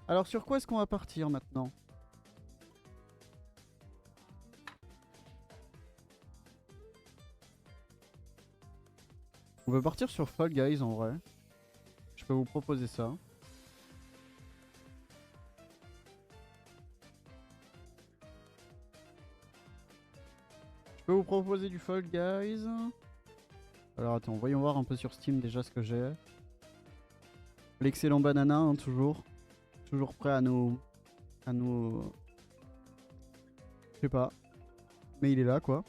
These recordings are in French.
Alors sur quoi est-ce qu'on va partir maintenant? On peut partir sur Fall Guys en vrai. Je peux vous proposer ça. Je peux vous proposer du Fall Guys. Alors attends, voyons voir un peu sur Steam déjà ce que j'ai. L'excellent Banana, hein, toujours. Toujours prêt à nous... Je sais pas. Mais il est là quoi.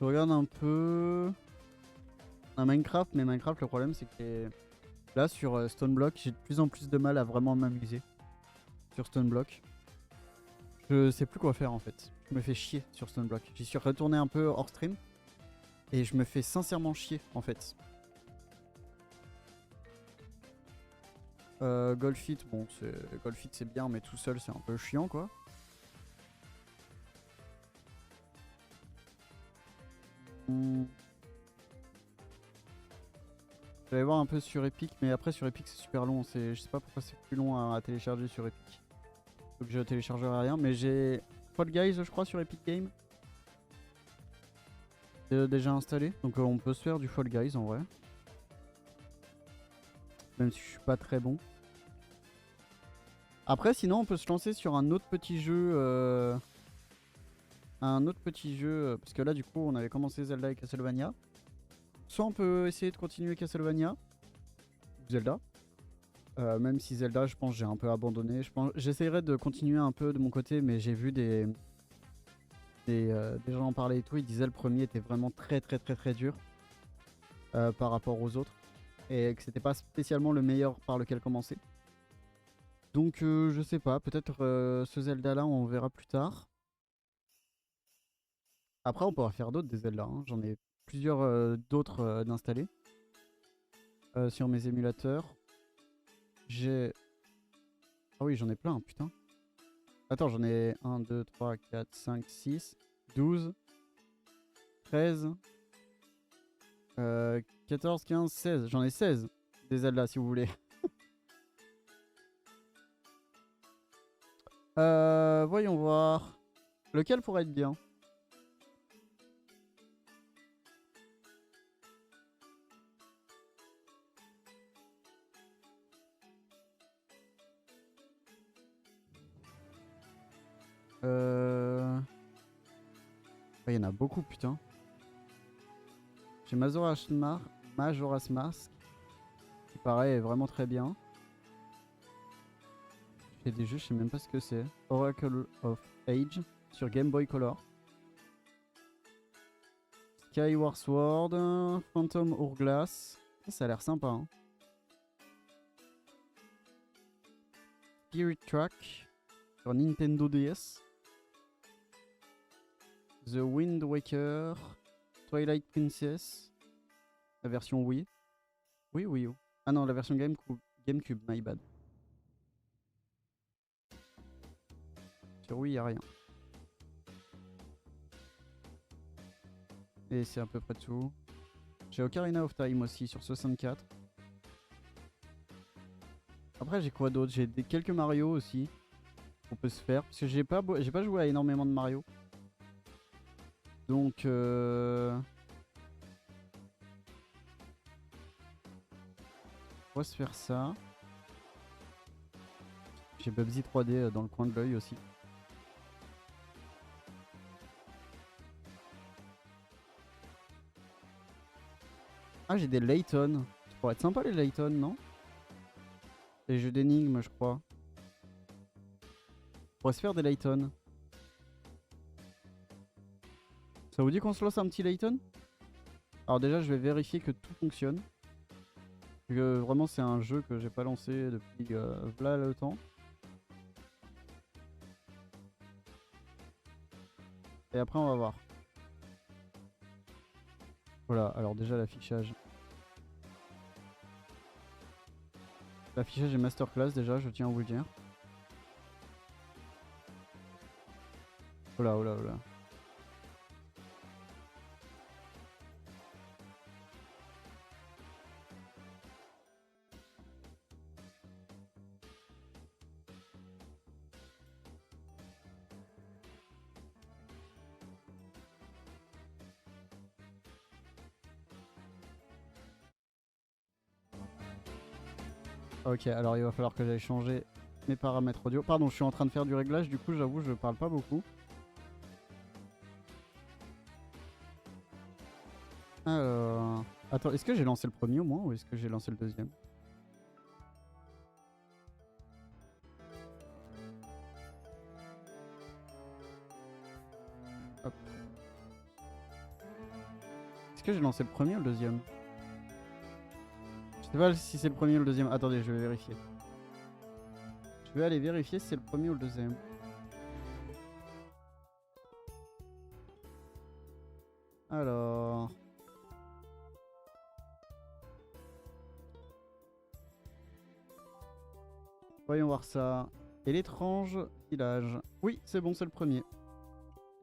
Je regarde un peu... On a Minecraft, mais Minecraft, le problème c'est que là sur Stoneblock, j'ai de plus en plus de mal à vraiment m'amuser sur Stoneblock. Je sais plus quoi faire en fait. Je me fais chier sur Stoneblock. J'y suis retourné un peu hors stream et je me fais sincèrement chier en fait. Golfit, bon, Golfit c'est bien, mais tout seul c'est un peu chiant quoi. Je vais voir un peu sur Epic, mais après sur Epic c'est super long. Je sais pas pourquoi c'est plus long à télécharger sur Epic. Donc je téléchargerai rien, mais j'ai Fall Guys je crois sur Epic Games. Déjà installé, donc on peut se faire du Fall Guys en vrai. Même si je suis pas très bon. Après sinon on peut se lancer sur un autre petit jeu. Parce que là du coup on avait commencé Zelda et Castlevania. Soit on peut essayer de continuer Castlevania. Zelda. Même si Zelda je pense j'ai un peu abandonné. J'essaierai de continuer un peu de mon côté, mais j'ai vu des gens en parler et tout. Ils disaient le premier était vraiment très dur par rapport aux autres. Et que c'était pas spécialement le meilleur par lequel commencer. Donc je sais pas, peut-être ce Zelda là on verra plus tard. Après on pourra faire d'autres des Zelda, hein. J'en ai plusieurs d'autres d'installer sur mes émulateurs. J'ai... Ah oui j'en ai plein, putain. Attends, j'en ai 1, 2, 3, 4, 5, 6, 12, 13, 14, 15, 16. J'en ai 16 des Zelda si vous voulez. Voyons voir. Lequel pourrait être bien? Il y en a beaucoup, putain. J'ai Majora's Mask, qui paraît est vraiment très bien. J'ai des jeux, je sais même pas ce que c'est. Oracle of Age sur Game Boy Color. Skyward Sword, Phantom Hourglass. Ça a l'air sympa, hein. Spirit Track sur Nintendo DS. The Wind Waker, Twilight Princess, la version Wii. Oui, Wii U. Ah non, la version GameCube, my bad. Sur Wii, y a rien. Et c'est à peu près tout. J'ai Ocarina of Time aussi sur 64. Après, j'ai quoi d'autre? J'ai quelques Mario aussi qu'on peut se faire. Parce que j'ai pas joué à énormément de Mario. Donc, on va se faire ça. J'ai Bubsy 3D dans le coin de l'œil aussi. Ah, j'ai des Layton. Ça pourrait être sympa les Layton, non? Les jeux d'énigmes, je crois. On pourrait se faire des Layton. Ça vous dit qu'on se lance un petit Layton? Alors déjà, je vais vérifier que tout fonctionne. Parce que vraiment, c'est un jeu que j'ai pas lancé depuis là le temps. Et après, on va voir. Voilà, alors déjà l'affichage. L'affichage est masterclass déjà, je tiens à vous le dire. Oula, oula, oula. Ok, alors il va falloir que j'aille changer mes paramètres audio. Pardon, je suis en train de faire du réglage, du coup j'avoue je parle pas beaucoup. Alors... Attends, est-ce que j'ai lancé le premier au moins ou est-ce que j'ai lancé le deuxième? Hop. Est-ce que j'ai lancé le premier ou le deuxième? Je sais pas si c'est le premier ou le deuxième. Attendez, je vais vérifier. Je vais aller vérifier si c'est le premier ou le deuxième. Alors... Voyons voir ça. Et l'étrange village. Oui, c'est bon, c'est le premier.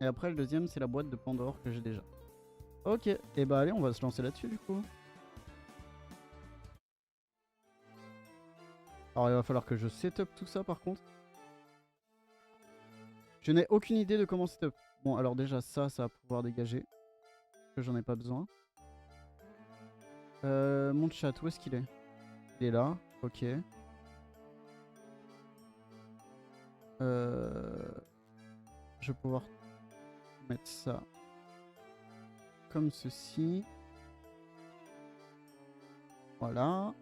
Et après, le deuxième, c'est la boîte de Pandore que j'ai déjà. Ok, et bah allez, on va se lancer là-dessus du coup. Alors, il va falloir que je setup tout ça par contre. Je n'ai aucune idée de comment setup. Bon, alors déjà, ça va pouvoir dégager. Que j'en ai pas besoin. Mon chat, où est-ce qu'il est? Il est là, ok. Je vais pouvoir mettre ça comme ceci. Voilà.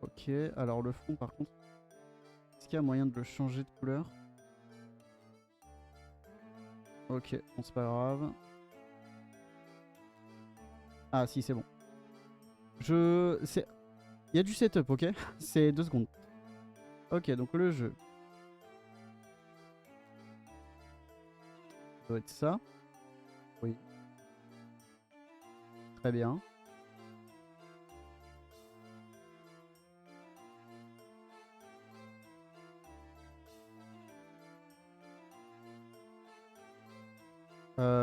Ok, alors le fond par contre, est-ce qu'il y a moyen de le changer de couleur? Ok, bon c'est pas grave. Ah si, c'est bon. Il y a du setup, ok? C'est 2 secondes. Ok, donc le jeu. Ça doit être ça. Oui. Très bien.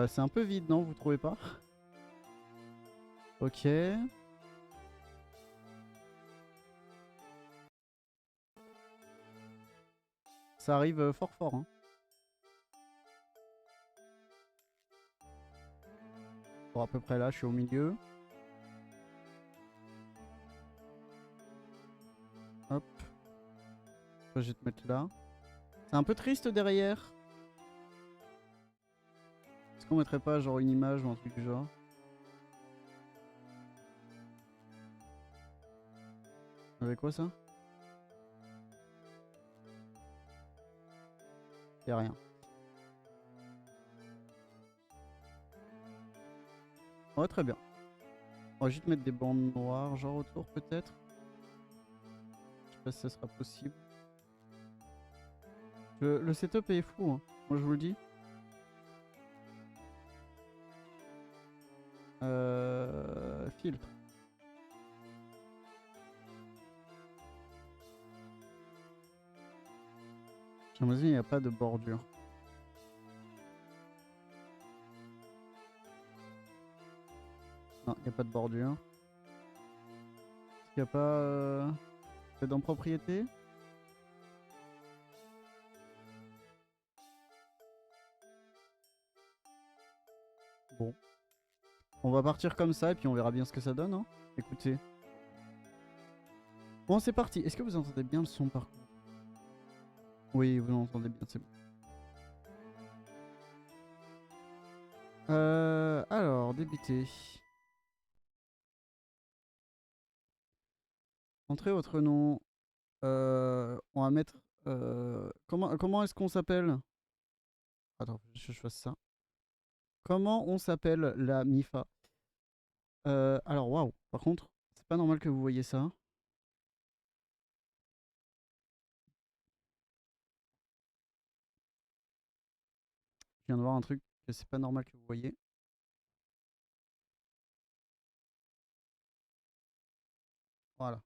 C'est un peu vide, non? Vous trouvez pas? Ok. Ça arrive fort fort, hein. Bon, à peu près là, je suis au milieu. Hop. Je vais te mettre là. C'est un peu triste derrière. Est-ce qu'on mettrait pas genre une image ou un truc du genre? Avec quoi ça? Y'a rien. Ouais, très bien. On va juste mettre des bandes noires, genre autour peut-être. Je sais pas si ça sera possible. Le setup est fou, hein. Moi je vous le dis. Filtre. J'ai l'impression qu'il n'y a pas de bordure. Non, il n'y a pas de bordure. Est-ce qu'il n'y a pas... C'est dans propriété? Bon. On va partir comme ça et puis on verra bien ce que ça donne, hein. Écoutez. Bon, c'est parti. Est-ce que vous entendez bien le son par contre? Oui, vous l'entendez bien, c'est bon. Alors, débuter. Entrez votre nom. On va mettre... comment est-ce qu'on s'appelle? Attends, je fasse ça. Comment on s'appelle la MIFA? Alors, waouh. Par contre, c'est pas normal que vous voyez ça. Je viens de voir un truc que c'est pas normal que vous voyez. Voilà.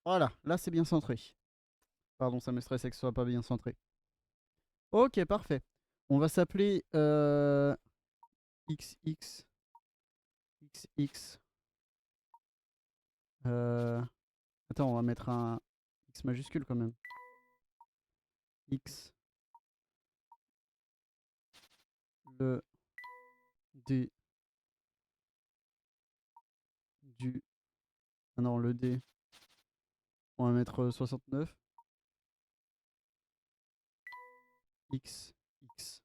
Voilà, là c'est bien centré. Pardon, ça me stressait que ce soit pas bien centré. Ok, parfait. On va s'appeler XX. XX. Attends, on va mettre un X majuscule quand même. X. Le D. Du. Ah non, le D. On va mettre 69. X. X.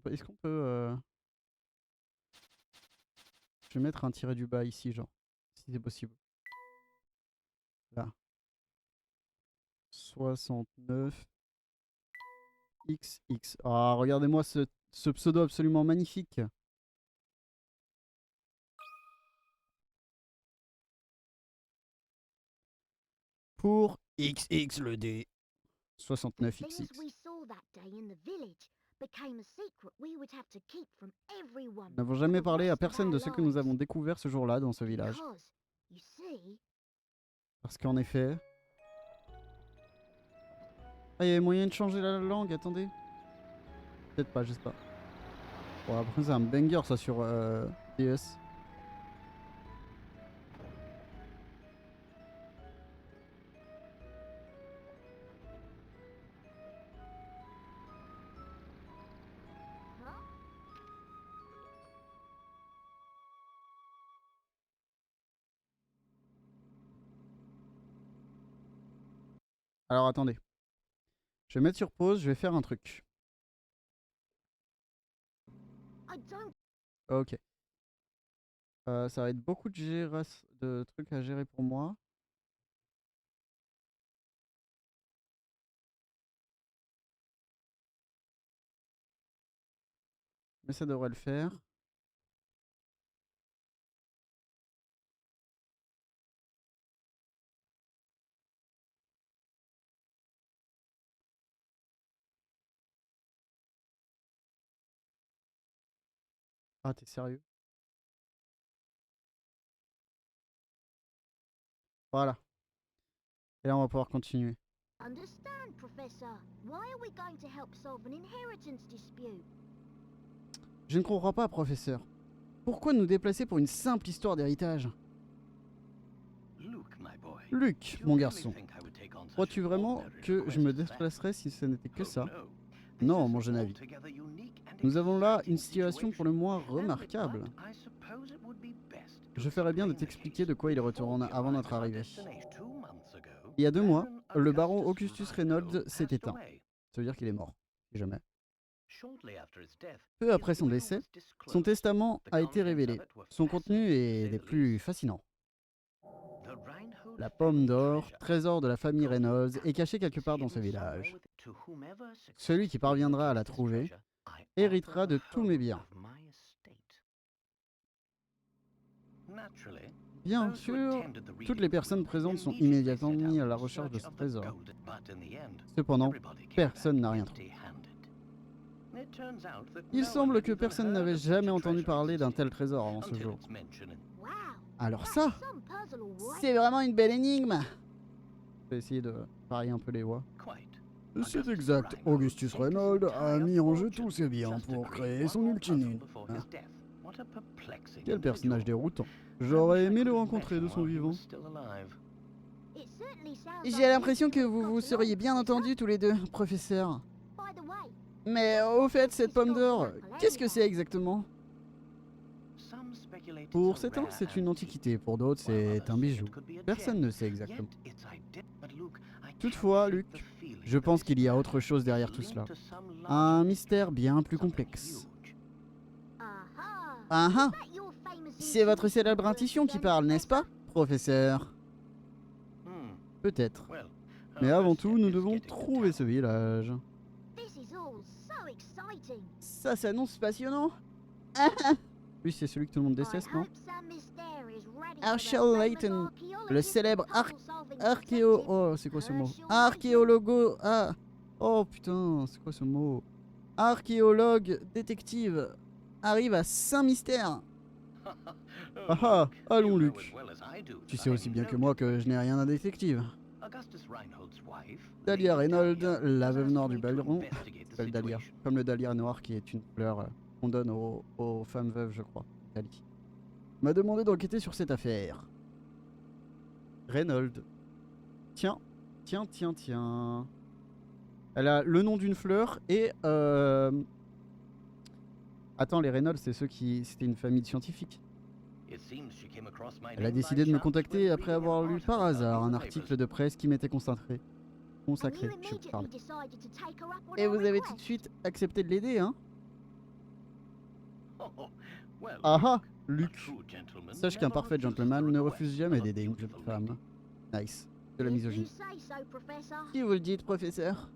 Est-ce qu'on peut... Je vais mettre un tiré du bas ici, genre. Si c'est possible. Là. 69. XX. Ah, regardez-moi ce pseudo absolument magnifique. Pour XX le D. 69XX. Nous n'avons jamais parlé à personne de ce que nous avons découvert ce jour-là dans ce village. Parce qu'en effet... Ah, il y avait moyen de changer la langue, attendez. Peut-être pas, je sais pas. Bon, après c'est un banger ça sur DS. Alors attendez. Je vais mettre sur pause, je vais faire un truc. Ok. Ça va être beaucoup de trucs à gérer pour moi. Mais ça devrait le faire. Ah, t'es sérieux? Voilà. Et là, on va pouvoir continuer. Je ne comprends pas, professeur. Pourquoi nous déplacer pour une simple histoire d'héritage? Luke, mon garçon. Crois-tu vraiment que je me déplacerais si ce n'était que ça? Non, mon jeune ami. Nous avons là une situation pour le moins remarquable. Je ferais bien de t'expliquer de quoi il retourne avant notre arrivée. Il y a 2 mois, le baron Augustus Reynolds s'est éteint. Ça veut dire qu'il est mort, si jamais. Peu après son décès, son testament a été révélé. Son contenu est des plus fascinants. La pomme d'or, trésor de la famille Reynolds, est cachée quelque part dans ce village. Celui qui parviendra à la trouver héritera de tous mes biens. Bien sûr, toutes les personnes présentes sont immédiatement mises à la recherche de ce trésor. Cependant, personne n'a rien trouvé. Il semble que personne n'avait jamais entendu parler d'un tel trésor avant ce jour. Alors ça, c'est vraiment une belle énigme. Je vais essayer de parier un peu les voix. C'est exact, Augustus Reynolds a mis en jeu tous ses biens pour créer son ultime. Quel personnage déroutant. J'aurais aimé le rencontrer de son vivant. J'ai l'impression que vous vous seriez bien entendus tous les deux, professeur. Mais au fait, cette pomme d'or, qu'est-ce que c'est exactement? Pour certains, c'est une antiquité, pour d'autres, c'est un bijou. Personne ne sait exactement. Toutefois, Luke, je pense qu'il y a autre chose derrière tout cela. Un mystère bien plus complexe. Ah ah! C'est votre célèbre intuition qui parle, n'est-ce pas, professeur? Peut-être. Mais avant tout, nous devons trouver ce village. Ça s'annonce passionnant. Lui, c'est celui que tout le monde déteste, non? Herschel Layton, le célèbre Oh, c'est quoi ce mot? Archéologo... Ah. Oh putain, c'est quoi ce mot? Archéologue détective arrive à Saint-Mystère. Ah ah, allons Luc. Tu sais aussi bien que moi que je n'ai rien d'un détective. Dahlia Reynolds, la veuve noire du Baron, s'appelle Dahlia, comme le dahlia noir qui est une fleur qu'on donne aux femmes veuves, je crois. Italie. M'a demandé d'enquêter sur cette affaire. Reynolds. Tiens, tiens, tiens, tiens. Elle a le nom d'une fleur et... Attends, les Reynolds, c'est ceux qui... C'était une famille de scientifiques. Elle a décidé de me contacter après avoir lu par hasard un article de presse qui m'était consacré. Je vous parle. Et vous avez tout de suite accepté de l'aider, hein? Ah ah, Luc. Sache qu'un parfait gentleman ne refuse jamais d'aider une jeune femme. Nice. De la misogynie. Si vous le dites, professeur.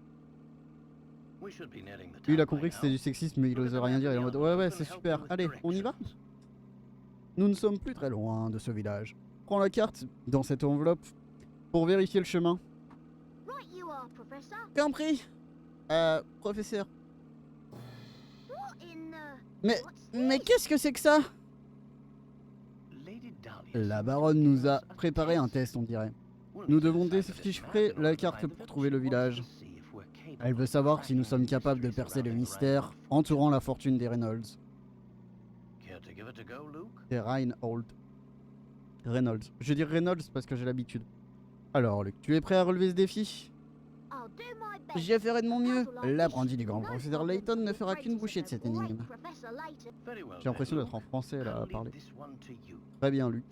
Lui, il a compris que c'était du sexisme, mais il n'ose rien dire. Il est en mode ouais, ouais, c'est super. Allez, on y va? Nous ne sommes plus très loin de ce village. Prends la carte dans cette enveloppe pour vérifier le chemin. Compris. Professeur. Mais qu'est-ce que c'est que ça? La baronne nous a préparé un test, on dirait. Nous devons déchiffrer la carte pour trouver le village. Elle veut savoir si nous sommes capables de percer le mystère entourant la fortune des Reynolds. Des Reynolds. Reynolds. Je dis Reynolds parce que j'ai l'habitude. Alors, Luc, tu es prêt à relever ce défi? Je ferai de mon mieux. L'apprenti du grand professeur Layton ne fera qu'une bouchée de cette énigme. J'ai l'impression d'être en français là à parler. Très bien, Luc.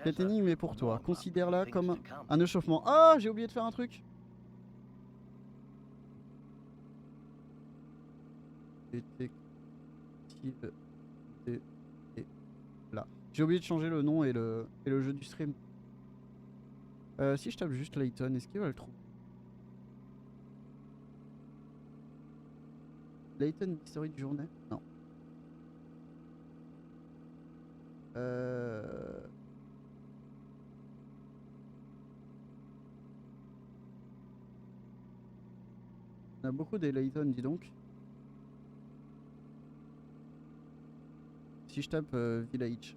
Cette énigme est pour toi. Considère-la comme un échauffement. Ah, j'ai oublié de faire un truc. Détective là. J'ai oublié de changer le nom et le jeu du stream. Si je tape juste Layton, est-ce qu'il va le trouver? Layton, historique de journée? Non. On a beaucoup des Layton, dis donc. Si je tape Village.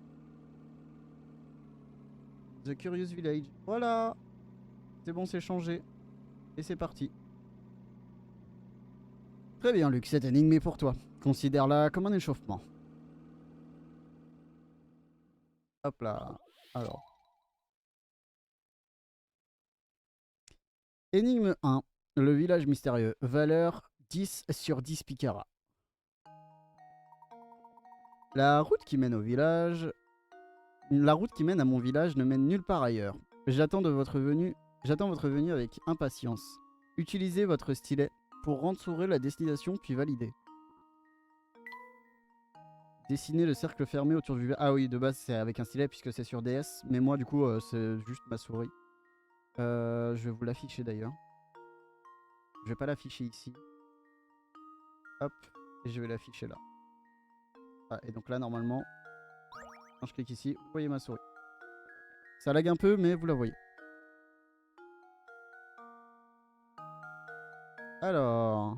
The Curious Village. Voilà. C'est bon, c'est changé. Et c'est parti. Très bien, Luc, cette énigme est pour toi. Considère-la comme un échauffement. Hop là. Alors. Énigme 1. Le village mystérieux. Valeur 10 sur 10 Picara. La route qui mène au village... La route qui mène à mon village ne mène nulle part ailleurs. J'attends votre venue avec impatience. Utilisez votre stylet pour entourer la destination puis valider. Dessinez le cercle fermé autour du village. Ah oui, de base c'est avec un stylet puisque c'est sur DS. Mais moi du coup c'est juste ma souris. Je vais vous l'afficher d'ailleurs. Je vais pas l'afficher ici. Hop. Et je vais l'afficher là. Ah, et donc là normalement, quand je clique ici, vous voyez ma souris. Ça lag un peu mais vous la voyez. Alors...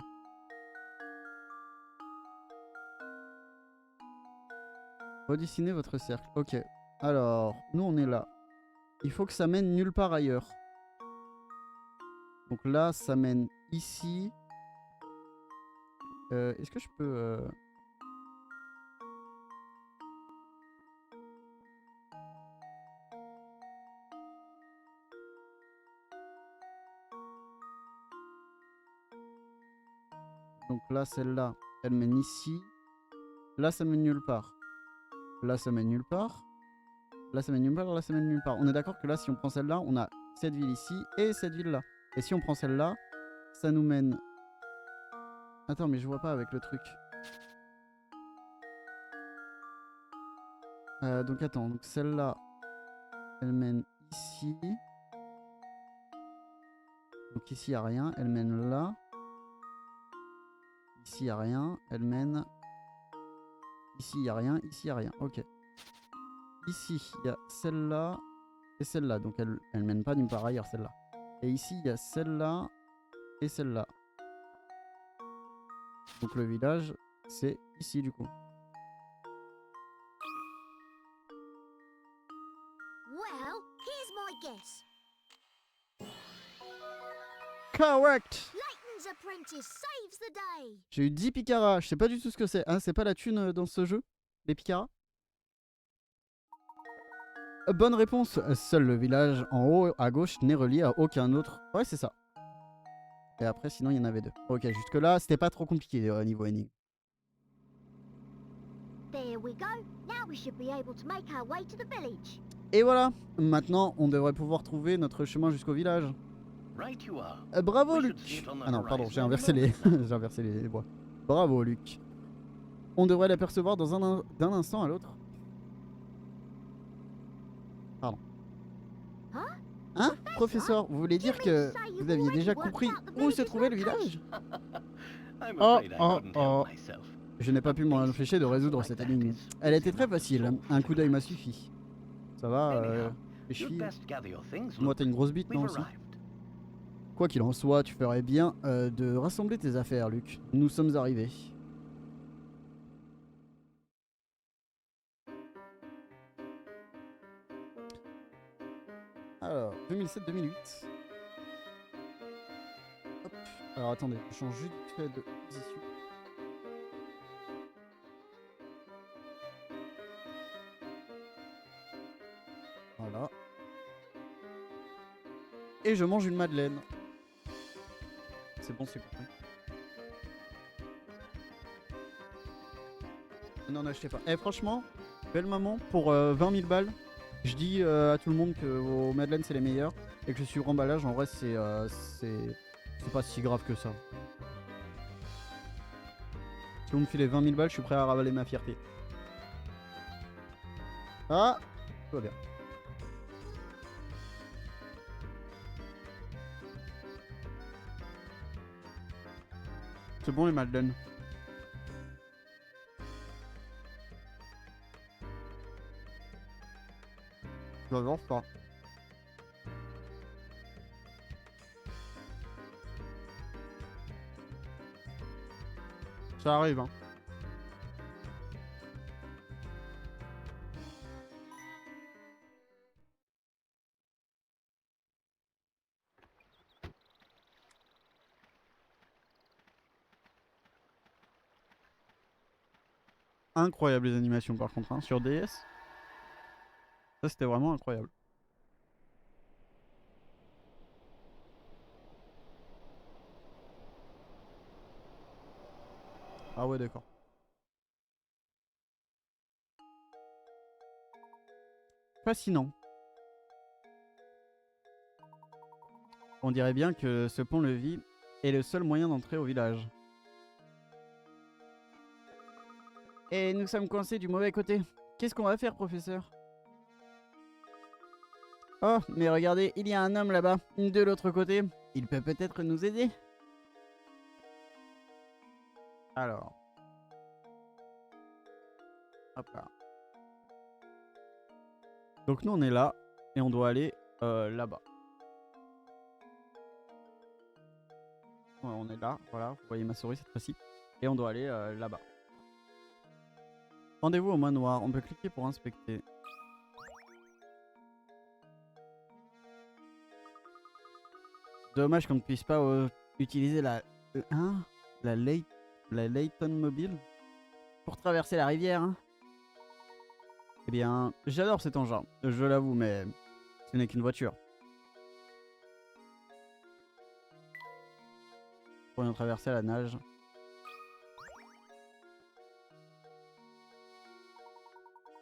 Redessinez votre cercle. Ok. Alors, nous on est là. Il faut que ça mène nulle part ailleurs. Donc là, ça mène ici. Est-ce que je peux... Donc là, celle-là, elle mène ici. Là, ça mène nulle part. Là, ça mène nulle part. Là, ça mène nulle part. Là, ça mène nulle part. On est d'accord que là, si on prend celle-là, on a cette ville ici et cette ville-là. Et si on prend celle-là, ça nous mène... Attends, mais je vois pas avec le truc. Donc attends, donc celle-là, elle mène ici. Donc ici, il n'y a rien. Elle mène là. Ici, il n'y a rien. Elle mène... Ici, il n'y a rien. Ici, il n'y a rien. Ok. Ici, il y a celle-là et celle-là. Donc, elle mène pas d'une part ailleurs, celle-là. Et ici, il y a celle-là et celle-là. Donc, le village, c'est ici, du coup. Well, here's my guess. Correct. Layton's apprentice saves the day. J'ai eu 10 picaras. Je sais pas du tout ce que c'est. Hein, c'est pas la thune dans ce jeu? Les picaras? Bonne réponse. Seul le village en haut à gauche n'est relié à aucun autre. Ouais, c'est ça. Et après, sinon, il y en avait 2. Ok, jusque-là, c'était pas trop compliqué niveau énigme. There we go. Now we should be able to make our way to the village. Et voilà. Maintenant, on devrait pouvoir trouver notre chemin jusqu'au village. Right you are. Bravo, We Luc. should see it on the Ah non, pardon, horizon j'ai any inversé les... moment now. j'ai inversé les voix. Bravo, Luc. On devrait l'apercevoir d'un instant à l'autre. Pardon. Hein, professeur, vous voulez dire que vous aviez déjà compris où se trouvait le village? I'm Oh, afraid I oh, couldn't oh. help myself. Je n'ai pas pu m'empêcher de résoudre cette énigme. Elle était très facile, un coup d'œil m'a suffi. Ça va, Anyhow, les you'd chevilles. best gather your things, Moi, Luke. t'as une grosse bite, non We've aussi? arrived. Quoi qu'il en soit, tu ferais bien de rassembler tes affaires, Luc. Nous sommes arrivés. Alors, 2007-2008. Hop. Alors attendez, je change juste fait de position. Voilà. Et je mange une madeleine. C'est bon, c'est compris. Non, n'achetez pas. Eh, franchement, belle maman, pour 20 000 balles, je dis à tout le monde que vos madeleines c'est les meilleures et que sur emballage, en vrai, c'est pas si grave que ça. Si vous me filez 20 000 balles, je suis prêt à ravaler ma fierté. Ah, tout va bien. C'est bon les madeleines. J'adore ça. Ça arrive, hein. Incroyable les animations par contre, hein, sur DS. Ça c'était vraiment incroyable. Ah ouais, d'accord. Fascinant. On dirait bien que ce pont-levis est le seul moyen d'entrer au village. Et nous sommes coincés du mauvais côté. Qu'est-ce qu'on va faire, professeur? Oh, mais regardez, il y a un homme là-bas, de l'autre côté. Il peut peut-être nous aider. Alors. Hop là. Donc nous on est là, et on doit aller là-bas. Ouais, on est là, voilà, vous voyez ma souris cette fois-ci. Et on doit aller là-bas. Rendez-vous au manoir, on peut cliquer pour inspecter. Dommage qu'on ne puisse pas utiliser la Layton Mobile pour traverser la rivière. Hein. Eh bien, j'adore cet engin, je l'avoue, mais ce n'est qu'une voiture. Pour traverser à la nage.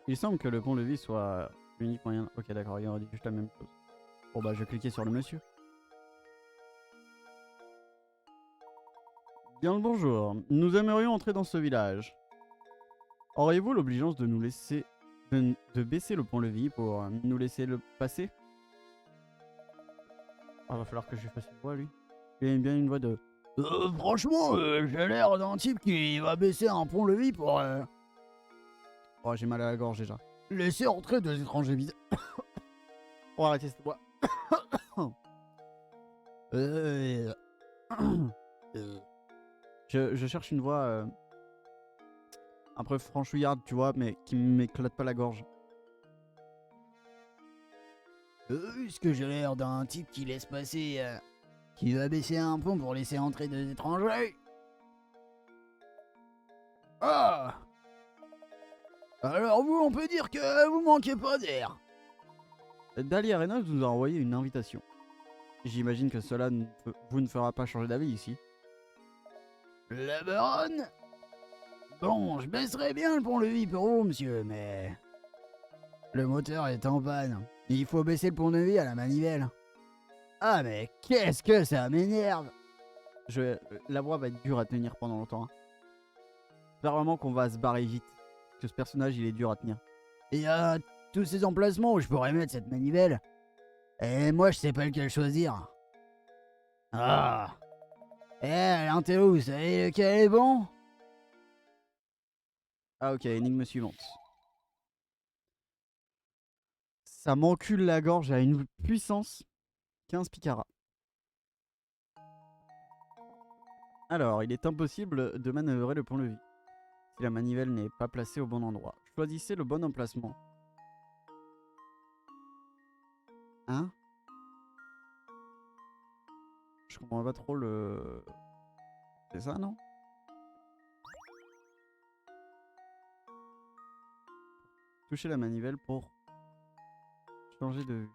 Il semble que le pont-levis soit l'unique moyen. Ok, d'accord, il aurait dit juste la même chose. Bon, bah, je vais cliquer sur le monsieur. Bien le bonjour. Nous aimerions entrer dans ce village. Auriez-vous l'obligeance de nous laisser. de baisser le pont-levis pour nous laisser le passer? Ah, va falloir que je lui fasse une voix, lui. Il a bien une voix de. Franchement, j'ai l'air d'un type qui va baisser un pont-levis pour. Oh, j'ai mal à la gorge déjà. Laissez entrer deux étrangers bizarres. On va arrêter cette voix. Je cherche une voix un peu franchouillarde, tu vois, mais qui m'éclate pas la gorge. Est-ce que j'ai l'air d'un type qui laisse passer... qui va baisser un pont pour laisser entrer des étrangers? Ah! Alors vous, on peut dire que vous manquez pas d'air. Dali Reynolds nous a envoyé une invitation. J'imagine que cela vous ne fera pas changer d'avis ici. La baronne? Bon, je baisserai bien le pont-levis pour vous, monsieur, mais... Le moteur est en panne. Il faut baisser le pont-levis à la manivelle. Ah, mais qu'est-ce que ça m'énerve! La voix va être dure à tenir pendant longtemps. Hein. J'espère vraiment qu'on va se barrer vite. Que ce personnage, il est dur à tenir. Il y a tous ces emplacements où je pourrais mettre cette manivelle. Et moi, je sais pas lequel choisir. Ah! L'interro, vous savez lequel est bon? Ah ok, énigme suivante. Ça m'encule la gorge à une puissance 15 picaras. Alors, il est impossible de manœuvrer le pont-levis si la manivelle n'est pas placée au bon endroit. Choisissez le bon emplacement. Hein? Je comprends pas trop le... C'est ça, non? Toucher la manivelle pour changer de vue.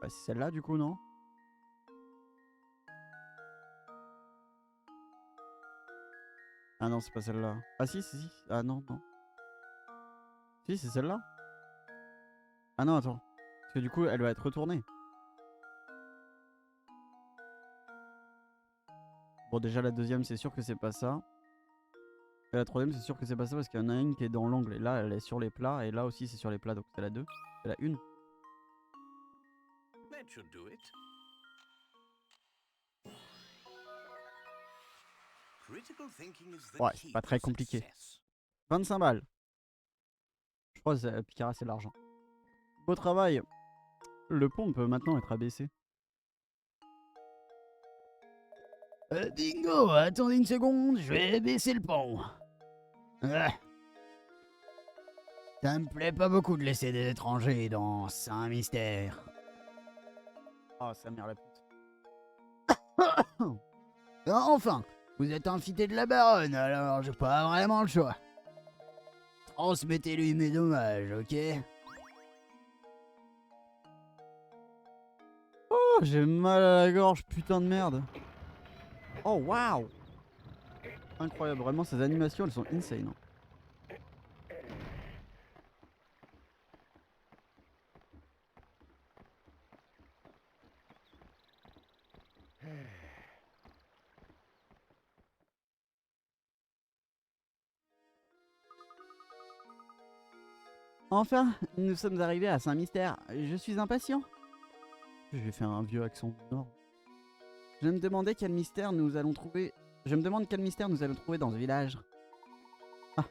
Bah, c'est celle-là, du coup, non? Ah non, c'est pas celle-là. Ah si, si, si. Ah non, non. Si, c'est celle-là. Ah non, attends. Parce que du coup, elle va être retournée. Bon, déjà, la deuxième, c'est sûr que c'est pas ça. Et la troisième, c'est sûr que c'est pas ça parce qu'il y en a une qui est dans l'angle. Et là, elle est sur les plats. Et là aussi, c'est sur les plats. Donc c'est la 2. C'est la 1. That should do it. Critical thinking is the Ouais, key c'est pas to très compliqué. success. 25 balles. Je crois que Picara, c'est l'argent. Beau travail. Le pont peut maintenant être abaissé. Dingo, attendez une seconde, je vais baisser le pont. Ah. Ça me plaît pas beaucoup de laisser des étrangers dans Saint-Mystère. Oh, sa mère la pute. Enfin, vous êtes invité de la baronne, alors j'ai pas vraiment le choix. Transmettez-lui mes dommages, ok? Oh, j'ai mal à la gorge, putain de merde. Oh, waouh! Incroyable, vraiment, ces animations, elles sont insane. Enfin, nous sommes arrivés à Saint-Mystère. Je suis impatient. Je vais faire un vieux accent du Nord. Je me demande quel mystère nous allons trouver dans ce village.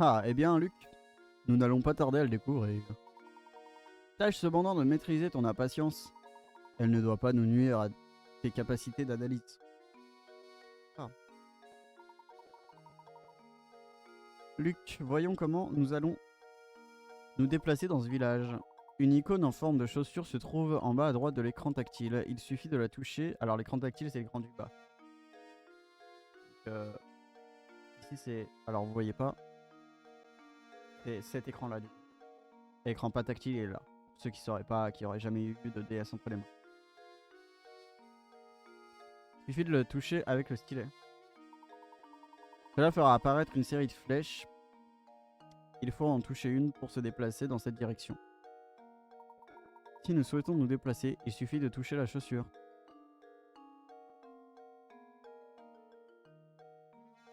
Ah, eh bien, Luc, nous n'allons pas tarder à le découvrir. Tâche cependant de maîtriser ton impatience. Elle ne doit pas nous nuire à tes capacités d'analyse. Ah. Luc, voyons comment nous allons nous déplacer dans ce village. Une icône en forme de chaussure se trouve en bas à droite de l'écran tactile. Il suffit de la toucher. Alors l'écran tactile, c'est l'écran du bas. Donc, ici c'est... Alors vous voyez pas. C'est cet écran là du coup. L'écran pas tactile il est là. Pour ceux qui sauraient pas, qui auraient jamais eu de DS entre les mains. Il suffit de le toucher avec le stylet. Cela fera apparaître une série de flèches. Il faut en toucher une pour se déplacer dans cette direction. Si nous souhaitons nous déplacer, il suffit de toucher la chaussure.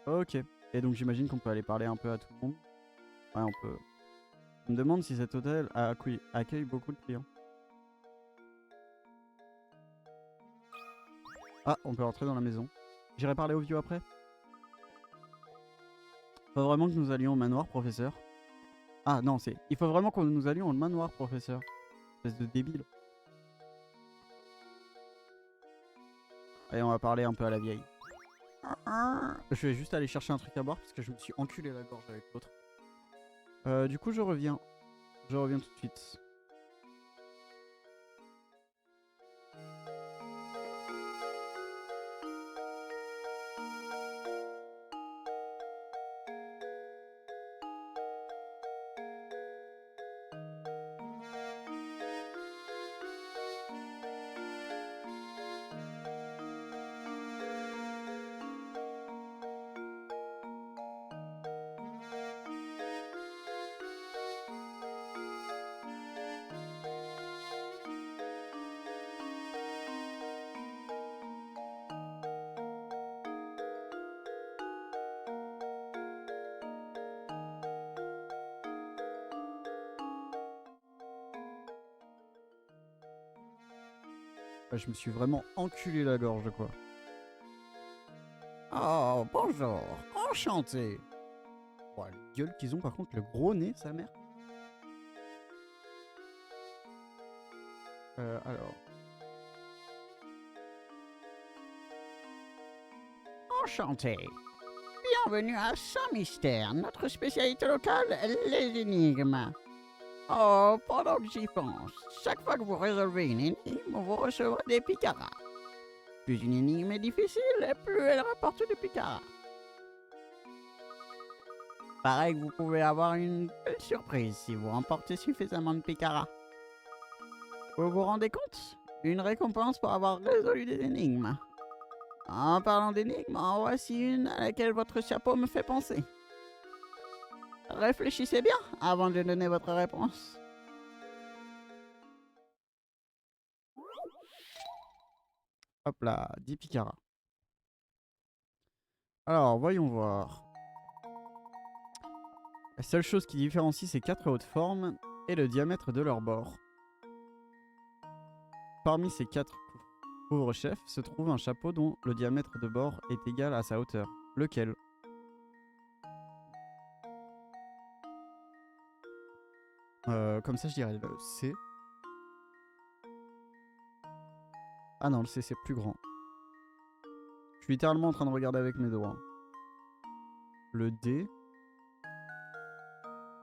Ok. Et donc j'imagine qu'on peut aller parler un peu à tout le monde. Ouais, on peut. Je me demande si cet hôtel accueille beaucoup de clients. Ah, on peut rentrer dans la maison. J'irai parler au vieux après. Faut vraiment que nous allions au manoir, professeur. Ah non, c'est... Il faut vraiment que nous allions au manoir, professeur. Espèce de débile. Allez, on va parler un peu à la vieille. Je vais juste aller chercher un truc à boire parce que je me suis enculé la gorge avec l'autre. Du coup, je reviens. Je reviens tout de suite. Je me suis vraiment enculé la gorge, quoi. Oh, bonjour. Enchanté. Oh, la gueule qu'ils ont, par contre, le gros nez, sa mère. Alors... Enchanté. Bienvenue à Saint-Mystère, notre spécialité locale, les énigmes. Oh, pendant que j'y pense, chaque fois que vous résolvez une énigme, vous recevrez des picaras. Plus une énigme est difficile, plus elle rapporte des picaras. Pareil que vous pouvez avoir une belle surprise si vous remportez suffisamment de picaras. Vous vous rendez compte? Une récompense pour avoir résolu des énigmes. En parlant d'énigmes, en voici une à laquelle votre chapeau me fait penser. Réfléchissez bien avant de donner votre réponse. Hop là, 10 picaras. Alors, voyons voir. La seule chose qui différencie ces 4 hautes formes est le diamètre de leur bord. Parmi ces 4 couvre-chefs se trouve un chapeau dont le diamètre de bord est égal à sa hauteur. Lequel? Comme ça, je dirais le C. Ah non, le C, c'est plus grand. Je suis littéralement en train de regarder avec mes doigts. Le D.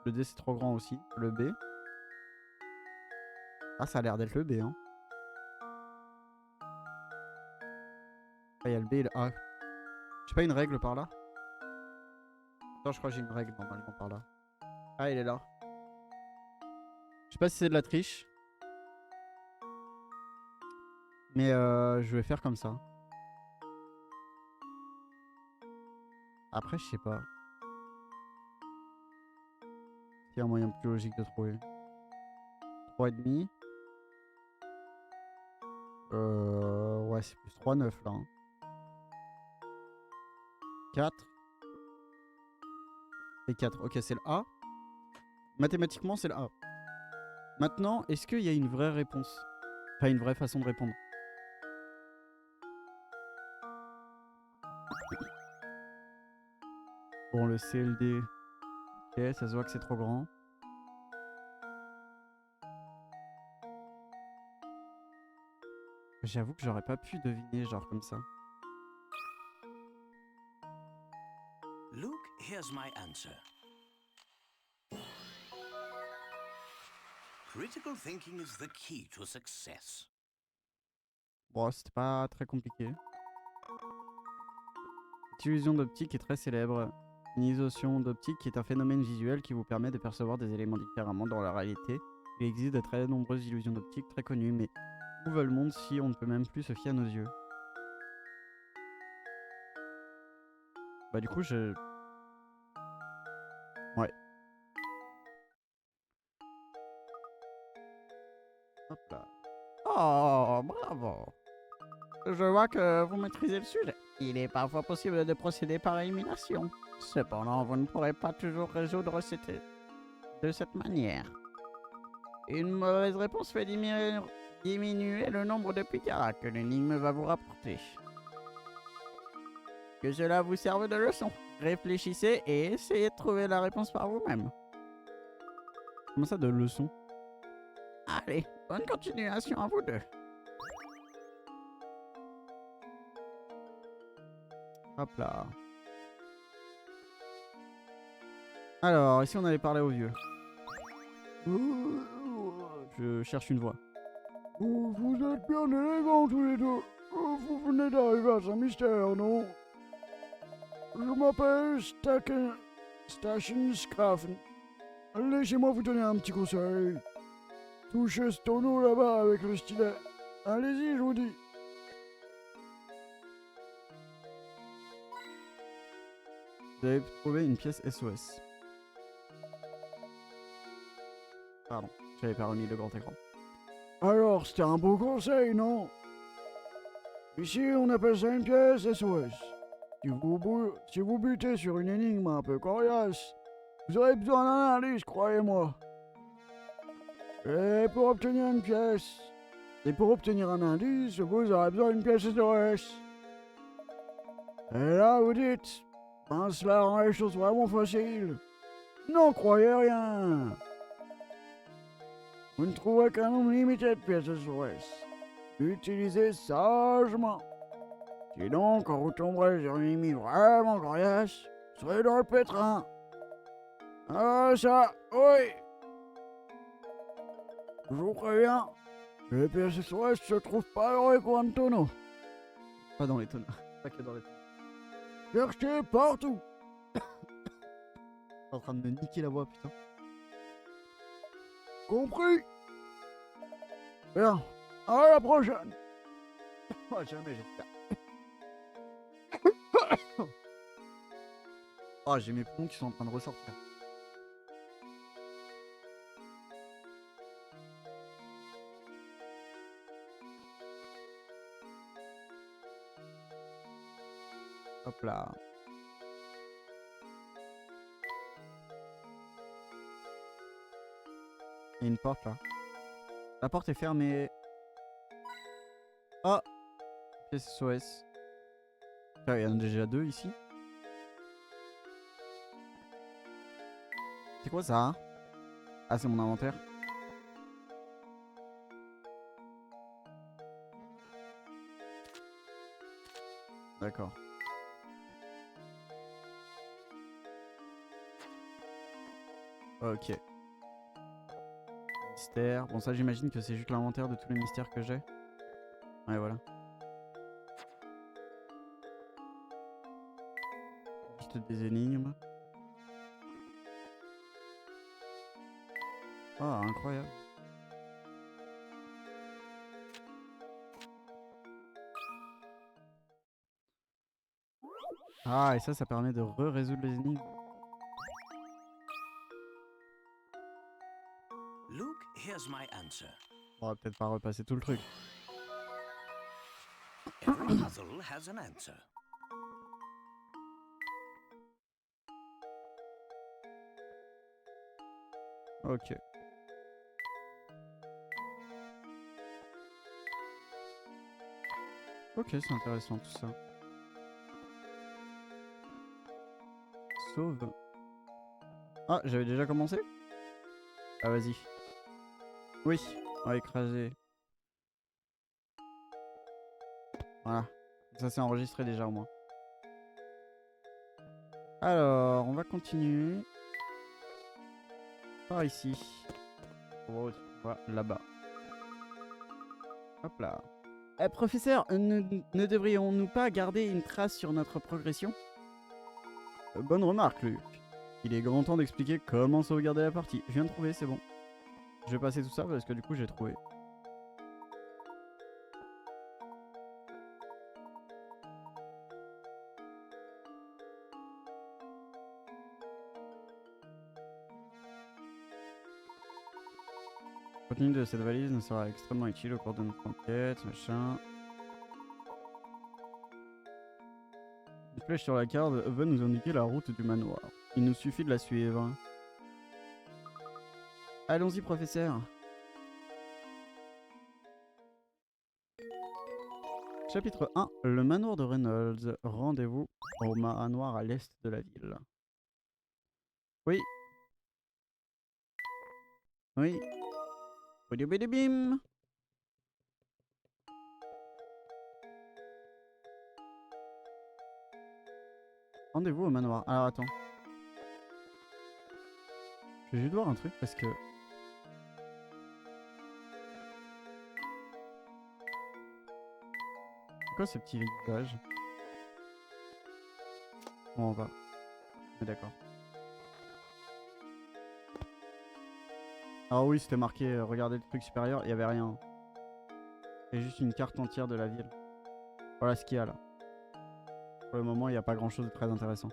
Le D, c'est trop grand aussi. Le B. Ah, ça a l'air d'être le B, hein. Ah, il y a le B et le A. J'ai pas une règle par là? Attends, je crois que j'ai une règle normalement par là. Ah, il est là. Je sais pas si c'est de la triche. Mais je vais faire comme ça. Après, je sais pas. Il y a un moyen plus logique de trouver. 3,5. Ouais, c'est plus 3,9 là. Hein. 4. Et 4. Ok, c'est le A. Mathématiquement, c'est le A. Maintenant, est-ce qu'il y a une vraie réponse? Enfin, une vraie façon de répondre. Bon, le C et le D. Ok, ça se voit que c'est trop grand. J'avoue que j'aurais pas pu deviner genre comme ça. Luke, here's my answer. Critical thinking is the key to success. Bon, c'était pas très compliqué. Cette illusion d'optique est très célèbre. Une illusion d'optique est un phénomène visuel qui vous permet de percevoir des éléments différemment dans la réalité. Il existe de très nombreuses illusions d'optique très connues, mais où va le monde si on ne peut même plus se fier à nos yeux? Bah du coup je... Ouais. Hop là. Oh, bravo! Je vois que vous maîtrisez le sujet. Il est parfois possible de procéder par élimination. Cependant, vous ne pourrez pas toujours résoudre de cette manière. Une mauvaise réponse fait diminuer le nombre de picaras que l'énigme va vous rapporter. Que cela vous serve de leçon. Réfléchissez et essayez de trouver la réponse par vous-même. Comment ça, de leçon? Allez, bonne continuation à vous deux. Hop là. Alors, ici on allait parler aux vieux. Je cherche une voix. Vous êtes bien élégants tous les deux. Vous venez d'arriver à Saint-Mystère, non? Je m'appelle Stachenskrafen. Laissez-moi vous donner un petit conseil. Touchez ce tonneau là-bas avec le stylet. Allez-y, je vous dis. Vous avez trouvé une pièce SOS. Pardon, j'avais pas remis le grand écran. Alors, c'était un beau conseil, non? Ici, on appelle ça une pièce SOS. Si vous butez sur une énigme un peu coriace, vous aurez besoin d'un indice, croyez-moi. Et pour obtenir une pièce, Et pour obtenir un indice, vous aurez besoin d'une pièce SOS. Et là, vous dites, ben cela rend les choses vraiment faciles. N'en croyez rien. Vous ne trouverez qu'un nombre limité de pièces SOS. Utilisez sagement. Sinon, quand vous tomberez sur une ennemi vraiment coriace, vous serez dans le pétrin. Ah ça, oui. Je vous préviens, les pièces SOS se trouvent pas dans les coins de tonneaux. Pas dans les tonneaux, pas que dans les tonneaux. Cherchez partout. T'es en train de me niquer la voix, putain. Compris. Bien, à la prochaine. Moi jamais j'espère. Oh, j'ai mes poumons qui sont en train de ressortir. Hop là. Il y a une porte là. La porte est fermée. Oh, pièce SOS. Ah, il y en a déjà 2 ici. C'est quoi ça? Ah, c'est mon inventaire. D'accord. Ok. Mystère. Bon, ça, j'imagine que c'est juste l'inventaire de tous les mystères que j'ai. Ouais, voilà. Juste des énigmes. Ah, incroyable. Ah, et ça permet de résoudre les énigmes. Luke, here's my answer. On va peut-être pas repasser tout le truc. Every puzzle has an answer. Ok. Ok, c'est intéressant tout ça. Sauve. Ah, j'avais déjà commencé? Ah, vas-y. Oui, on va écraser. Voilà. Ça s'est enregistré déjà au moins. Alors, on va continuer. Par ici. Oh, voilà, là-bas. Hop là. Eh, professeur, ne devrions-nous pas garder une trace sur notre progression? Bonne remarque, Luc. Il est grand temps d'expliquer comment sauvegarder la partie. Je viens de trouver, c'est bon. Je vais passer tout ça parce que du coup j'ai trouvé. Le contenu de cette valise nous sera extrêmement utile au cours de notre enquête, machin. Une flèche sur la carte veut nous indiquer la route du manoir. Il nous suffit de la suivre. Allons-y, professeur. Chapitre 1. Le manoir de Reynolds. Rendez-vous au manoir à l'est de la ville. Oui. Oui. Bim. Rendez-vous au manoir. Alors attends. Je vais juste voir un truc parce que... C'est quoi ce petit village? Bon, on va. On est d'accord. Ah oui, c'était marqué, regardez le truc supérieur, il n'y avait rien. C'est juste une carte entière de la ville. Voilà ce qu'il y a là. Pour le moment, il n'y a pas grand chose de très intéressant.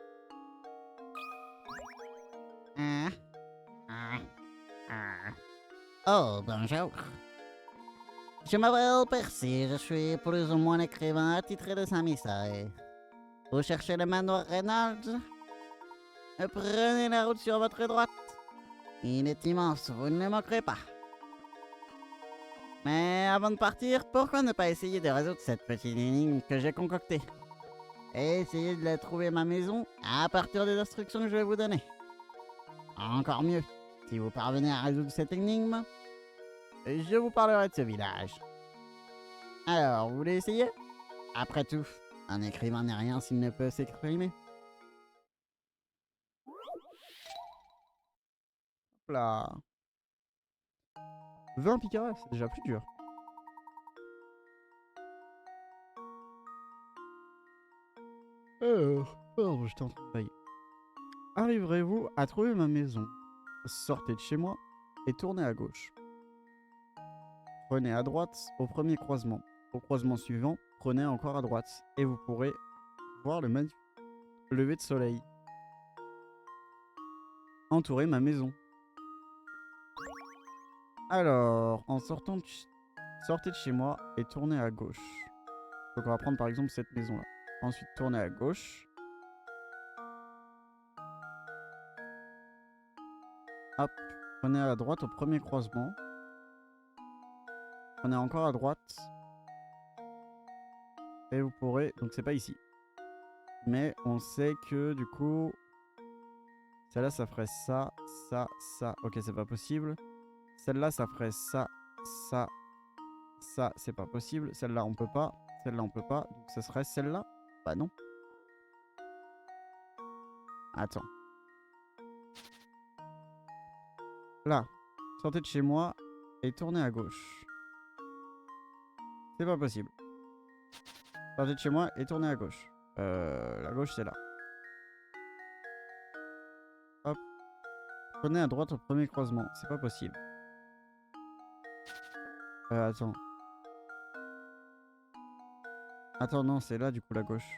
Oh, bonjour. Je m'appelle Percy, je suis plus ou moins écrivain attitré de Saint-Misaël. Vous cherchez le manoir Reynolds? Prenez la route sur votre droite. Il est immense, vous ne le manquerez pas. Mais avant de partir, pourquoi ne pas essayer de résoudre cette petite énigme que j'ai concoctée? Et essayer de la trouver ma maison à partir des instructions que je vais vous donner. Encore mieux, si vous parvenez à résoudre cette énigme, je vous parlerai de ce village. Alors, vous voulez essayer? Après tout, un écrivain n'est rien s'il ne peut s'exprimer. Hop là. 20 picarets, c'est déjà plus dur. Pardon, j'étais en train de bailler. Arriverez-vous à trouver ma maison? Sortez de chez moi et tournez à gauche. Prenez à droite au premier croisement. Au croisement suivant, prenez encore à droite et vous pourrez voir le magnifique lever de soleil. Entourez ma maison. Alors, en sortant sortez de chez moi et tournez à gauche. Donc on va prendre par exemple cette maison-là. Ensuite, tournez à gauche. Hop, prenez à droite au premier croisement. Prenez encore à droite. Et vous pourrez... Donc c'est pas ici. Mais on sait que du coup... Celle-là, ça ferait ça, ça, ça. Ok, c'est pas possible. Celle-là, ça ferait ça, ça, ça. C'est pas possible. Celle-là, on peut pas. Celle-là, on peut pas. Donc ce serait celle-là. Bah non. Attends. Là. Sortez de chez moi et tournez à gauche. C'est pas possible. Sortez de chez moi et tournez à gauche. La gauche, c'est là. Hop. Prenez à droite au premier croisement. C'est pas possible. Attends. Attends, non, c'est là du coup la gauche.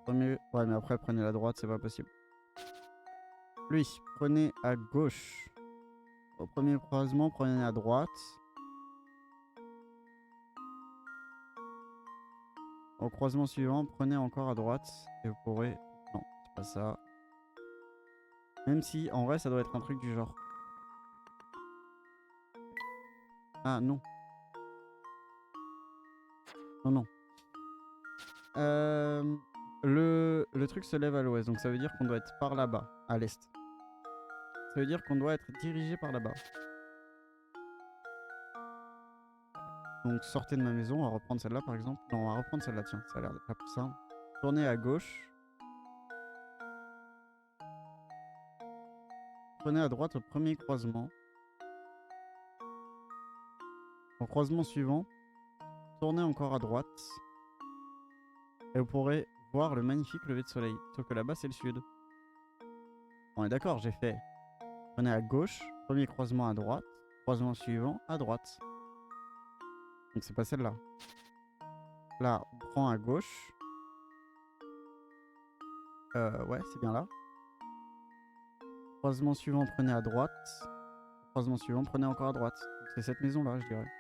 Premier... Ouais, mais après, prenez la droite, c'est pas possible. Lui, prenez à gauche. Au premier croisement, prenez à droite. Au croisement suivant, prenez encore à droite. Et vous pourrez... Non, c'est pas ça. Même si, en vrai, ça doit être un truc du genre. Ah, non. Non, non. Le truc se lève à l'ouest, donc ça veut dire qu'on doit être par là-bas, à l'est. Ça veut dire qu'on doit être dirigé par là-bas. Donc sortez de ma maison, on va reprendre celle-là par exemple. Non, on va reprendre celle-là, tiens, ça a l'air d'être la plus simple. Tournez à gauche. Prenez à droite au premier croisement. Au croisement suivant, tournez encore à droite. Et vous pourrez voir le magnifique lever de soleil. Sauf que là-bas, c'est le sud. On est d'accord, j'ai fait. Prenez à gauche, premier croisement à droite, croisement suivant à droite. Donc c'est pas celle-là. Là, on prend à gauche. Ouais, c'est bien là. Croisement suivant, prenez à droite. Croisement suivant, prenez encore à droite. C'est cette maison-là, je dirais.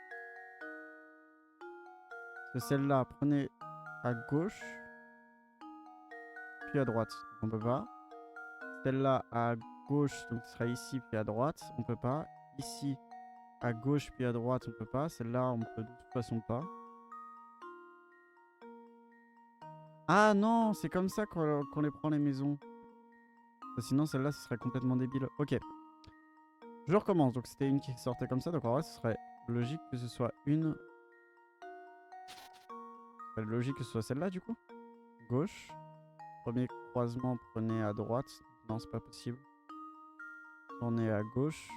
C'est celle-là, prenez à gauche. Puis à droite. On peut pas. Celle-là à gauche, donc ce sera ici, puis à droite. On peut pas. Ici, à gauche, puis à droite, on peut pas. Celle-là, on peut de toute façon pas. Ah non, c'est comme ça qu'on les prend les maisons. Sinon, celle-là, ce serait complètement débile. Ok. Je recommence. Donc, c'était une qui sortait comme ça. Donc, en vrai, ce serait logique que ce soit une. Logique que ce soit celle-là, du coup. Gauche. Premier croisement, prenez à droite. Non, c'est pas possible. Tournez à gauche.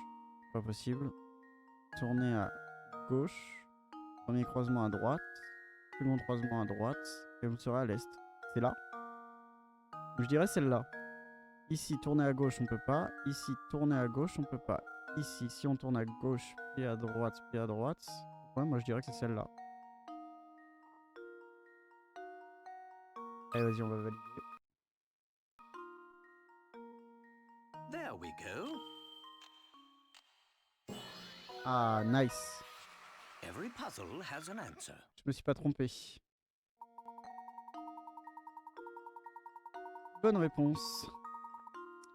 Pas possible. Tournez à gauche. Premier croisement à droite. Second croisement à droite. Et vous serez à l'est. C'est là. Je dirais celle-là. Ici, tourner à gauche, on peut pas. Ici, tourner à gauche, on peut pas. Ici, si on tourne à gauche, puis à droite, puis à droite. Ouais, moi je dirais que c'est celle-là. Allez, vas-y, on va valider. There we go. Ah, nice. Every puzzle has an answer. Je me suis pas trompé. Bonne réponse.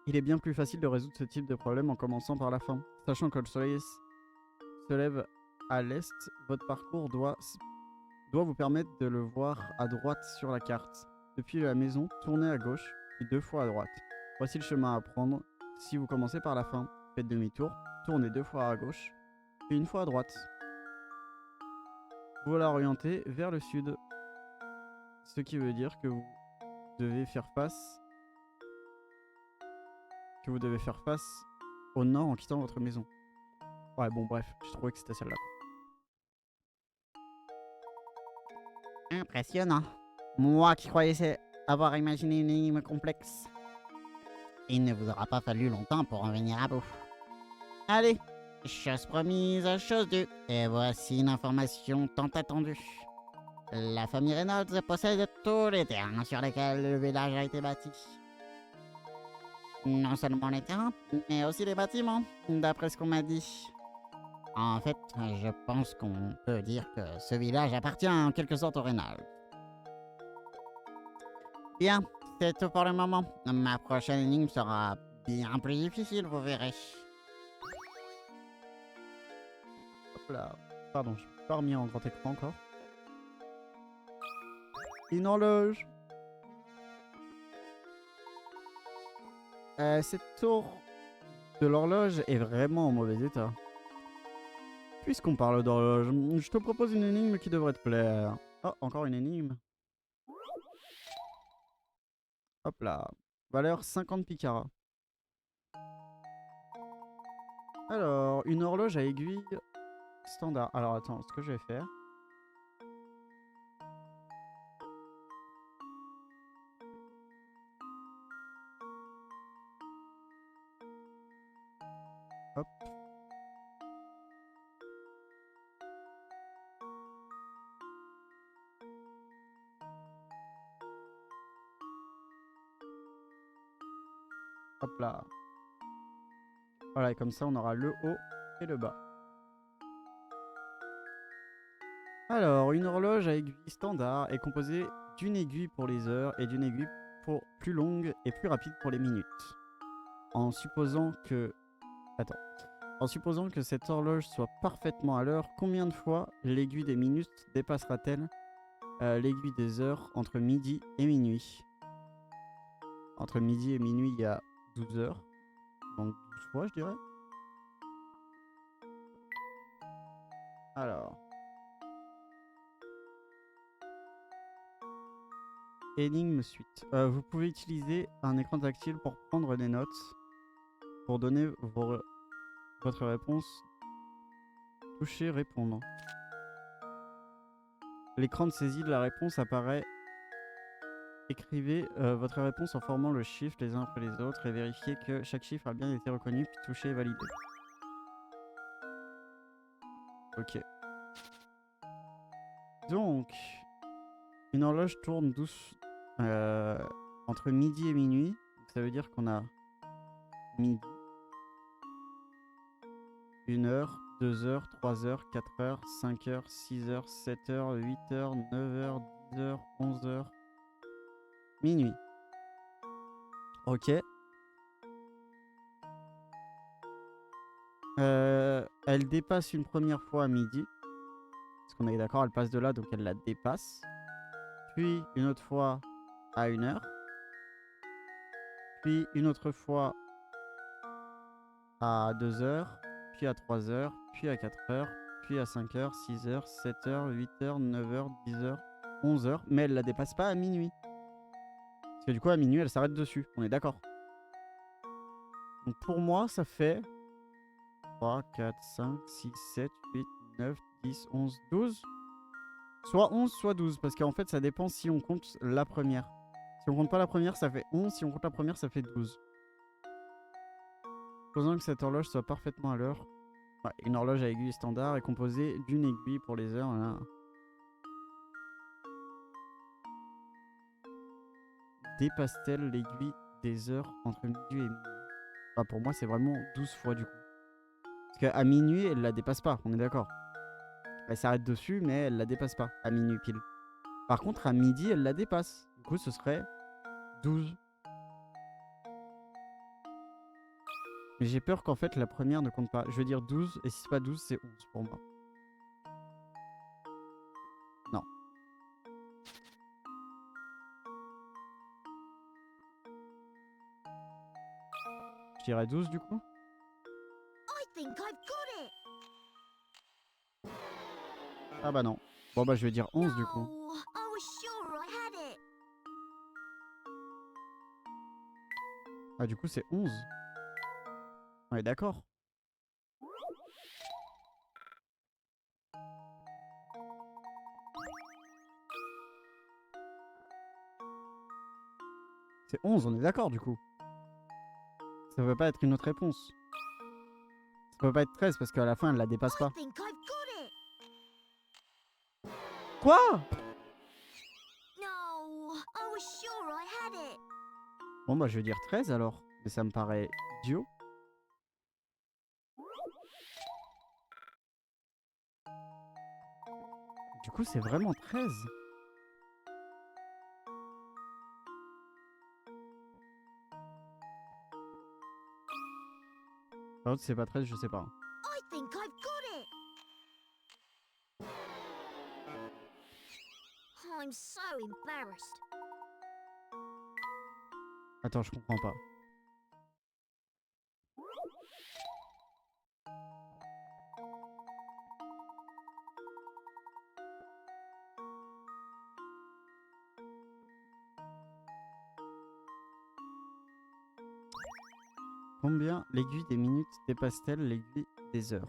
Il est bien plus facile de résoudre ce type de problème en commençant par la fin, sachant que le soleil se lève à l'est, votre parcours doit vous permettre de le voir à droite sur la carte. Depuis la maison, tournez à gauche, puis 2 fois à droite. Voici le chemin à prendre. Si vous commencez par la fin, faites demi-tour, tournez 2 fois à gauche, puis 1 fois à droite. Vous la orientez vers le sud. Ce qui veut dire que vous devez faire face au nord en quittant votre maison. Ouais, bon, bref, je trouvais que c'était celle-là. Impressionnant. Moi qui croyais avoir imaginé une énigme complexe. Il ne vous aura pas fallu longtemps pour en venir à bout. Allez, chose promise, chose due. Et voici une information tant attendue. La famille Reynolds possède tous les terrains sur lesquels le village a été bâti. Non seulement les terrains, mais aussi les bâtiments, d'après ce qu'on m'a dit. En fait, je pense qu'on peut dire que ce village appartient en quelque sorte aux Reynolds. Bien, c'est tout pour le moment. Ma prochaine énigme sera bien plus difficile, vous verrez. Hop là. Pardon, je suis pas remis en grand écran encore. Une horloge. Cette tour de l'horloge est vraiment en mauvais état. Puisqu'on parle d'horloge, je te propose une énigme qui devrait te plaire. Oh, encore une énigme. Hop là. Valeur 50 picaras. Alors, une horloge à aiguille standard. Alors attends, ce que je vais faire. Hop. Hop là. Voilà, et comme ça on aura le haut et le bas. Alors, une horloge à aiguille standard est composée d'une aiguille pour les heures et d'une aiguille pour plus longue et plus rapide pour les minutes. En supposant que... Attends. En supposant que cette horloge soit parfaitement à l'heure, combien de fois l'aiguille des minutes dépassera-t-elle l'aiguille des heures entre midi et minuit? Entre midi et minuit, il y a 12 heures. Donc 12 fois, je dirais. Alors. Énigme suite. Vous pouvez utiliser un écran tactile pour prendre des notes. Pour donner votre réponse. Toucher, répondre. L'écran de saisie de la réponse apparaît. Écrivez votre réponse en formant le chiffre les uns après les autres et vérifiez que chaque chiffre a bien été reconnu, puis touché et validé. Ok. Donc, une horloge tourne entre midi et minuit. Donc ça veut dire qu'on a midi, 1 heure, 2 heures, 3 heures, 4 heures, 5 heures, 6 heures, 7 heures, 8 heures, 9 heures, 10 heures, 11 heures, minuit. Ok. Elle dépasse une première fois à midi. Parce qu'on est d'accord, elle passe de là, donc elle la dépasse. Puis une autre fois à 1 heure. Puis une autre fois à 2 heures. Puis à 3 heures. Puis à 4 heures. Puis à 5 heures, 6 heures, 7 heures, 8 heures, 9 heures, 10 heures, 11 heures. Mais elle la dépasse pas à minuit. Parce que du coup, à minuit, elle s'arrête dessus. On est d'accord. Donc pour moi, ça fait 3, 4, 5, 6, 7, 8, 9, 10, 11, 12. Soit 11, soit 12. Parce qu'en fait, ça dépend si on compte la première. Si on compte pas la première, ça fait 11. Si on compte la première, ça fait 12. Supposons que cette horloge soit parfaitement à l'heure. Ouais, une horloge à aiguille standard est composée d'une aiguille pour les heures. Là. Dépasse-t-elle l'aiguille des heures entre midi et minuit? Enfin, pour moi, c'est vraiment 12 fois du coup. Parce qu'à minuit, elle la dépasse pas, on est d'accord. Elle s'arrête dessus, mais elle la dépasse pas à minuit pile. Par contre, à midi, elle la dépasse. Du coup, ce serait 12. Mais j'ai peur qu'en fait, la première ne compte pas. Je veux dire 12, et si c'est pas 12, c'est 11 pour moi. Je dirais 12 du coup. I think I've got it. Ah bah non. Bon bah je vais dire 11 du coup. No, I was sure I had it. Ah du coup c'est 11. On est d'accord. C'est 11, on est d'accord du coup. Ça peut pas être une autre réponse. Ça peut pas être 13 parce qu'à la fin elle la dépasse I pas. think I've got it. Quoi? No, I was sure I had it. Bon bah je vais dire 13 alors. Mais ça me paraît idiot. Du coup c'est vraiment 13. Par contre c'est pas 13, je sais pas. I think I've got it. I'm so embarrassed. Attends, je comprends pas. Combien l'aiguille des minutes dépasse-t-elle l'aiguille des heures?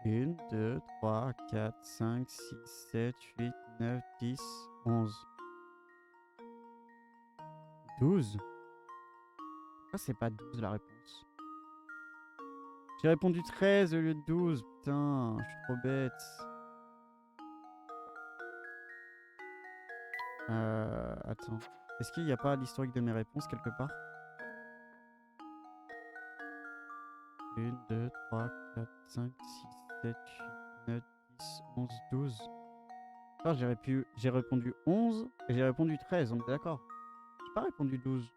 1, 2, 3, 4, 5, 6, 7, 8, 9, 10, 11. 12? Pourquoi c'est pas 12 la réponse? J'ai répondu 13 au lieu de 12. Putain, je suis trop bête. Attends. Est-ce qu'il n'y a pas l'historique de mes réponses quelque part? 1, 2, 3, 4, 5, 6, 7, 8, 9, 10, 11, 12. Ah, j'ai répondu 11 et j'ai répondu 13, on est d'accord? J'ai pas répondu 12.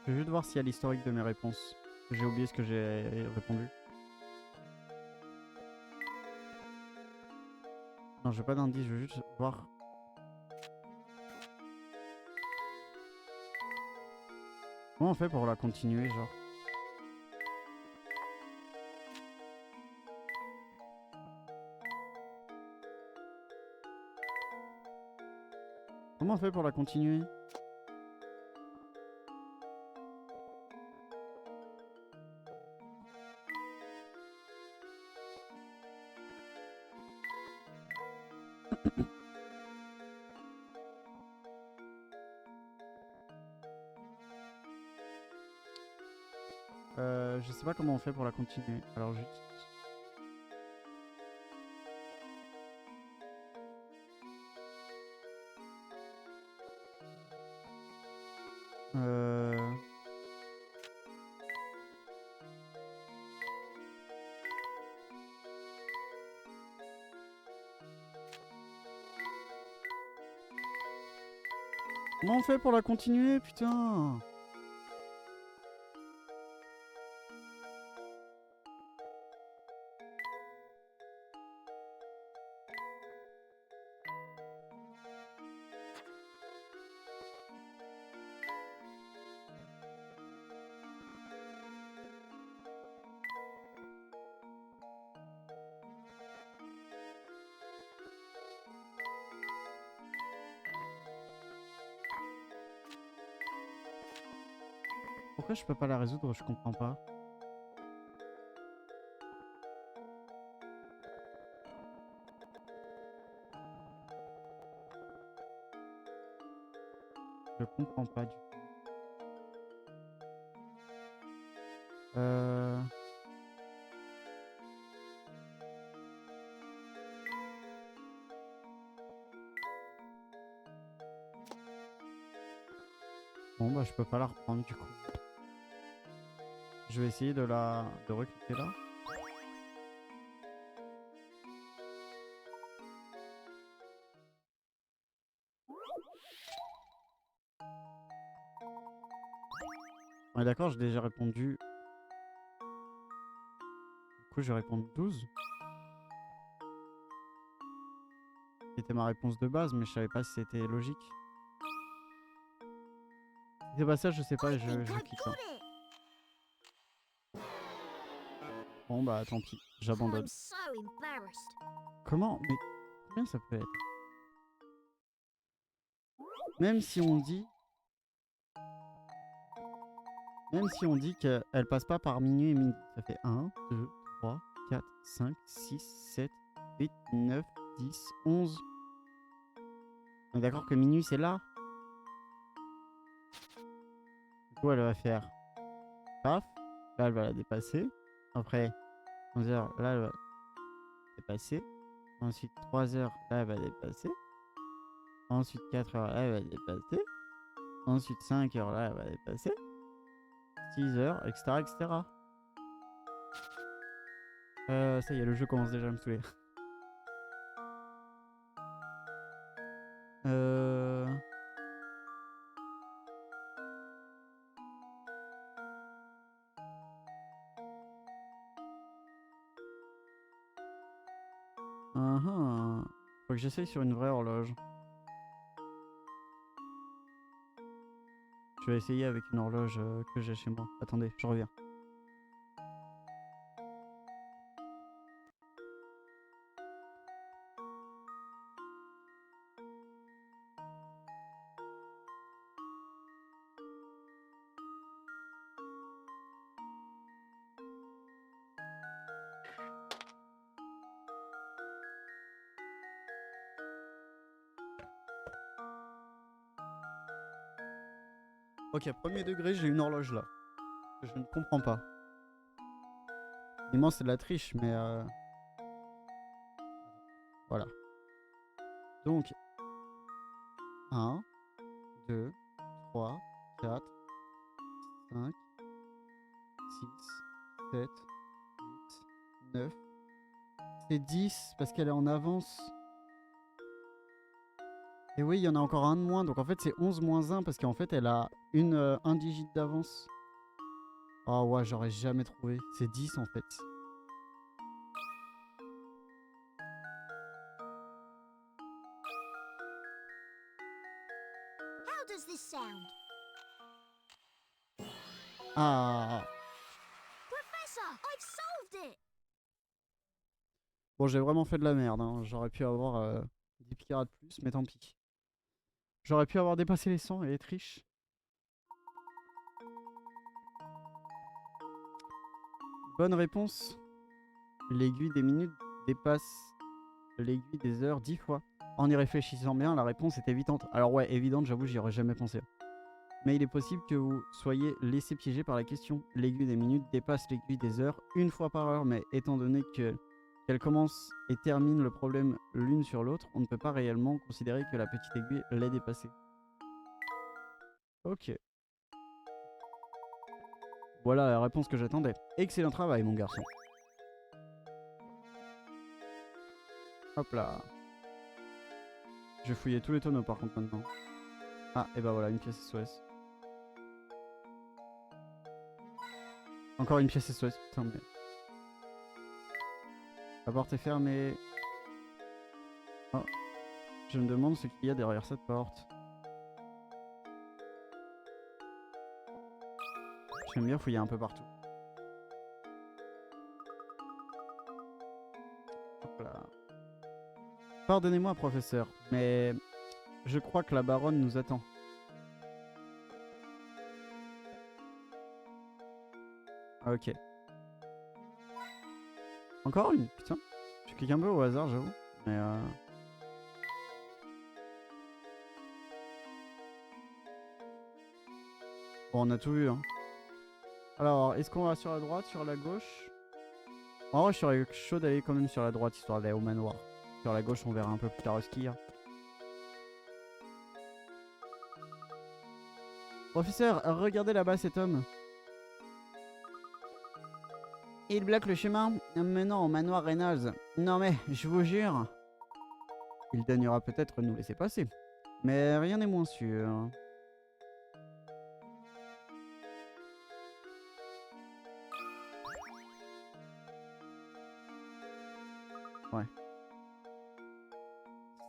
Je vais juste voir s'il y a l'historique de mes réponses. J'ai oublié ce que j'ai répondu. Non, j'ai pas d'indice, je veux juste voir. Comment on fait pour la continuer, genre? Comment on fait pour la continuer? Je sais pas comment on fait pour la continuer. Alors juste... Euh... Comment on fait pour la continuer, putain? Pourquoi je peux pas la résoudre? Je comprends pas. Je comprends pas du tout. Euh... Bon bah je peux pas la reprendre du coup. Je vais essayer de recliquer là. On est d'accord, j'ai déjà répondu. coup, je vais répondre 12. C'était ma réponse de base, mais je savais pas si c'était logique. Si c'est pas ça, je sais pas, I je think I've quitte. Hein. got it. Bon bah tant pis, j'abandonne. I'm so embarrassed. Comment? Mais combien ça peut être? Même si on dit... Même si on dit qu'elle passe pas par minuit et minuit. Ça fait 1, 2, 3, 4, 5, 6, 7, 8, 9, 10, 11. On est d'accord que minuit c'est là? Du coup elle va faire... Paf. Là elle va la dépasser. Après 11 heures, là elle va dépasser. Ensuite 3 heures, là elle va dépasser. Ensuite 4 heures, là elle va dépasser. Ensuite 5 heures, là elle va dépasser. 6 heures, etc. etc. Ça y est, le jeu commence déjà à me saouler. Euh... Faut que j'essaye sur une vraie horloge. Je vais essayer avec une horloge que j'ai chez moi. Attendez, je reviens. Ok, premier degré, j'ai une horloge là. Je ne comprends pas. Évidemment, c'est de la triche, mais voilà. Donc, 1, 2, 3, 4, 5, 6, 7, 8, 9. C'est 10 parce qu'elle est en avance. Et oui, il y en a encore un de moins. Donc en fait, c'est 11 moins 1 parce qu'en fait, elle a un digit d'avance. Oh ouais, j'aurais jamais trouvé. C'est 10 en fait. How does this sound? Ah. Professor, I've solved it. Bon, j'ai vraiment fait de la merde. Hein. J'aurais pu avoir 10 picards de plus, mais tant pis. J'aurais pu avoir dépassé les 100 et être riche. Bonne réponse. L'aiguille des minutes dépasse l'aiguille des heures 10 fois. En y réfléchissant bien, la réponse est évidente. Alors ouais, évidente, j'avoue, j'y aurais jamais pensé. Mais il est possible que vous soyez laissé piéger par la question. L'aiguille des minutes dépasse l'aiguille des heures une fois par heure, mais étant donné qu'elle commence et termine le problème l'une sur l'autre, on ne peut pas réellement considérer que la petite aiguille l'ait dépassée. Ok. Voilà la réponse que j'attendais. Excellent travail, mon garçon. Hop là. Je vais fouiller tous les tonneaux par contre maintenant. Ah, et bah voilà, une pièce SOS. Encore une pièce SOS, putain mais... La porte est fermée. Oh. Je me demande ce qu'il y a derrière cette porte. J'aime bien fouiller un peu partout. Hop là. Pardonnez-moi, professeur, mais je crois que la baronne nous attend. Ok. Encore une, putain. Je clique un peu au hasard, j'avoue. Mais bon, on a tout vu, hein. Alors, est-ce qu'on va sur la droite, sur la gauche? En vrai, je serais chaud d'aller quand même sur la droite, histoire d'aller au manoir. Sur la gauche, on verra un peu plus tard ce qu'il y a. Professeur, regardez là-bas cet homme. Il bloque le chemin menant au manoir Reynolds. Non mais, je vous jure. Il daignera peut-être nous laisser passer. Mais rien n'est moins sûr.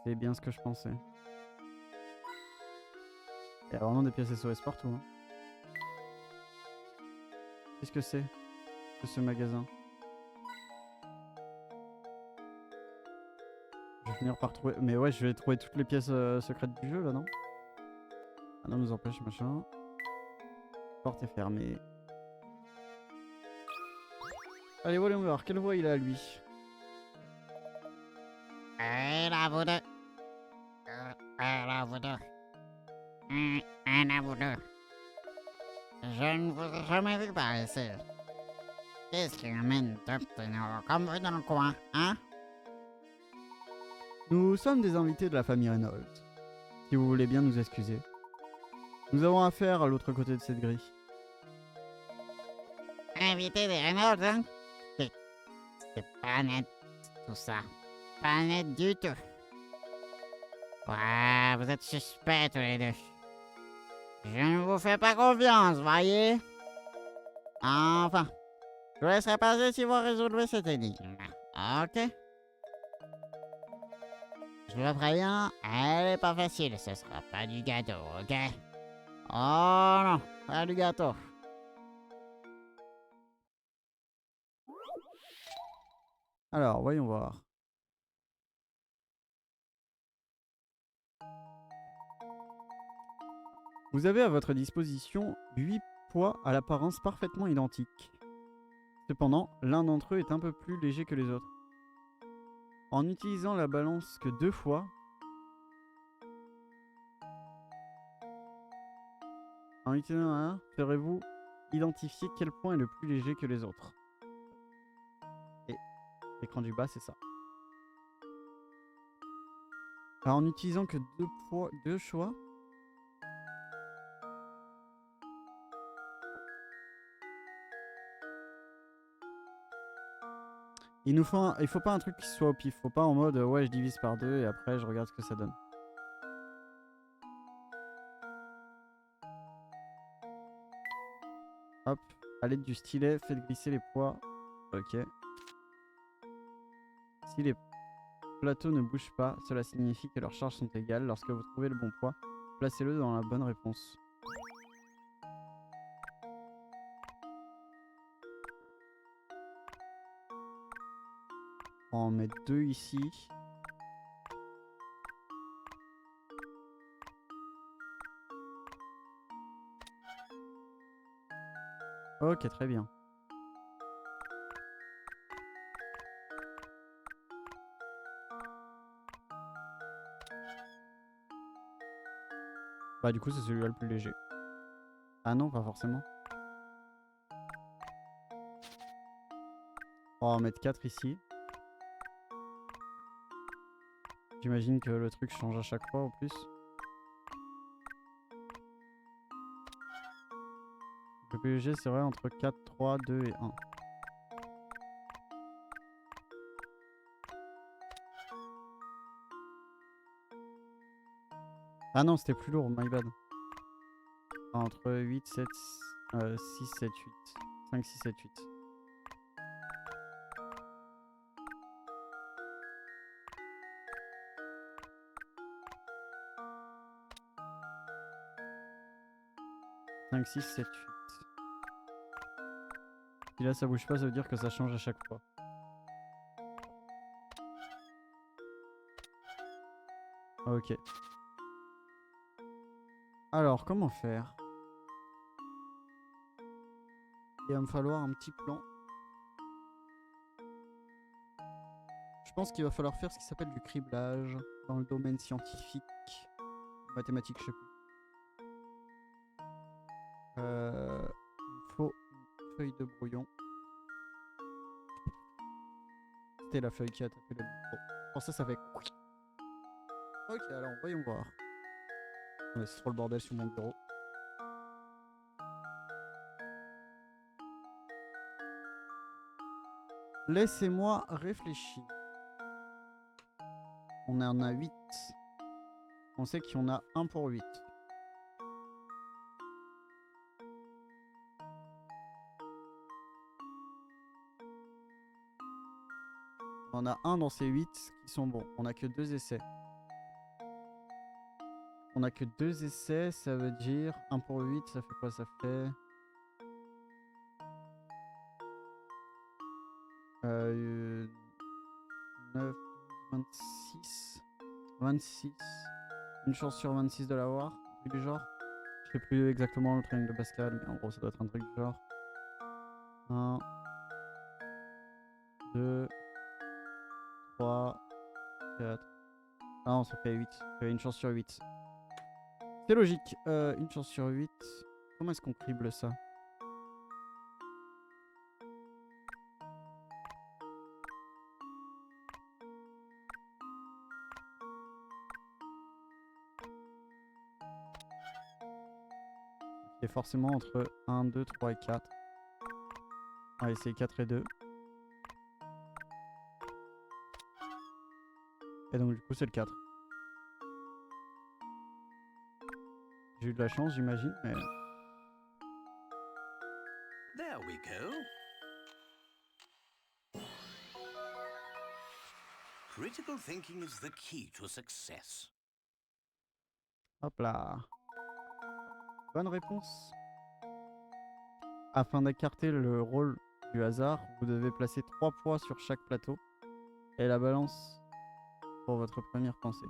C'est bien ce que je pensais. Il y a vraiment des pièces SOS partout. Hein. Qu'est-ce que c'est que ce magasin? Je vais finir par trouver... Mais ouais, je vais trouver toutes les pièces secrètes du jeu là, non? Ah non, nous empêche, machin. Porte est fermée. Allez, voyons voir. Quelle voix il a, lui? Là, vous deux. Là, vous deux. À vous deux. Je ne vous ai jamais vu par ici. Qu'est-ce qui amène Toptino comme vous dans le coin, hein? Nous sommes des invités de la famille Reynolds. Si vous voulez bien nous excuser. Nous avons affaire à l'autre côté de cette grille. Invité des Reynolds, hein? C'est pas net, tout ça. Pas net du tout. Ouais, vous êtes suspects tous les deux. Je ne vous fais pas confiance, voyez? Enfin, je vous laisserai passer si vous résolvez cette énigme. Ok? Je vous préviens, elle est pas facile, ce sera pas du gâteau, ok? Oh non, pas du gâteau. Alors, voyons voir. Vous avez à votre disposition 8 poids à l'apparence parfaitement identiques. Cependant, l'un d'entre eux est un peu plus léger que les autres. En utilisant la balance que 2 fois, ferez-vous identifier quel point est le plus léger que les autres. Et l'écran du bas, c'est ça. Alors, en utilisant que 2 choix, il faut pas un truc qui soit au pif. Faut pas en mode ouais, je divise par 2 et après je regarde ce que ça donne. Hop, à l'aide du stylet, faites glisser les poids. Ok. Si les plateaux ne bougent pas, cela signifie que leurs charges sont égales. Lorsque vous trouvez le bon poids, placez-le dans la bonne réponse. On va en mettre 2 ici. Ok, très bien. Bah du coup c'est celui-là le plus léger. Ah non, pas forcément. On va en mettre 4 ici. J'imagine que le truc change à chaque fois au plus. Le plus léger serait entre 4, 3, 2 et 1. Ah non, c'était plus lourd, my bad. Entre 8, 7, 6, 7, 8. 5, 6, 7, 8. « 5, 6, 7, 8. » Si là ça bouge pas, ça veut dire que ça change à chaque fois. Ok. Alors, comment faire? Il va me falloir un petit plan. Je pense qu'il va falloir faire ce qui s'appelle du criblage dans le domaine scientifique. Mathématique, je sais plus. Il me faut une feuille de brouillon. C'était la feuille qui a tapé le micro. Pour ça, ça fait... Ok, alors voyons voir. Ouais, c'est trop le bordel sur mon bureau. Laissez-moi réfléchir. On en a 8. On sait qu'il y en a 1 pour 8. On en a un dans ces 8 qui sont bons. On a que 2 essais. On a que 2 essais, ça veut dire 1 pour 8, ça fait quoi? Ça fait... 9, 26. 26. Une chance sur 26 de l'avoir, un truc du genre. Je sais plus exactement le triangle de Pascal, mais en gros ça doit être un truc du genre. 1, 2, 3, 4. Ah non, ça fait 8. Ça fait une chance sur 8. C'est logique. Une chance sur 8. Comment est-ce qu'on crible ça? C'est forcément entre 1, 2, 3 et 4. Allez, c'est 4 et 2. Et donc du coup c'est le 4. J'ai eu de la chance j'imagine, mais... There we go. Critical thinking is the key to success. Hop là. Bonne réponse. Afin d'écarter le rôle du hasard, vous devez placer 3 poids sur chaque plateau et la balance pour votre première pensée.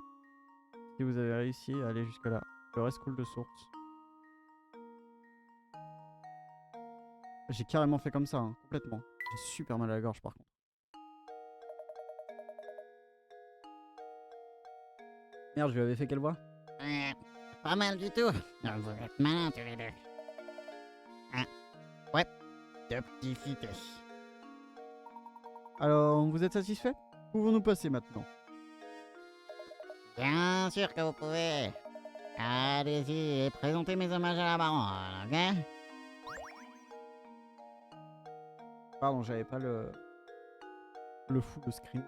Si vous avez réussi à aller jusque là, le reste coule de source. J'ai carrément fait comme ça, hein, complètement. J'ai super mal à la gorge par contre. Merde, je lui avais fait quelle voix? Pas mal du tout. Vous êtes malins tous les deux. Ah, ouais, de petits fités. Alors, vous êtes satisfait? Pouvons-nous passer maintenant? Bien sûr que vous pouvez. Allez-y et présentez mes hommages à la baronne, ok? Pardon, j'avais pas le full screen.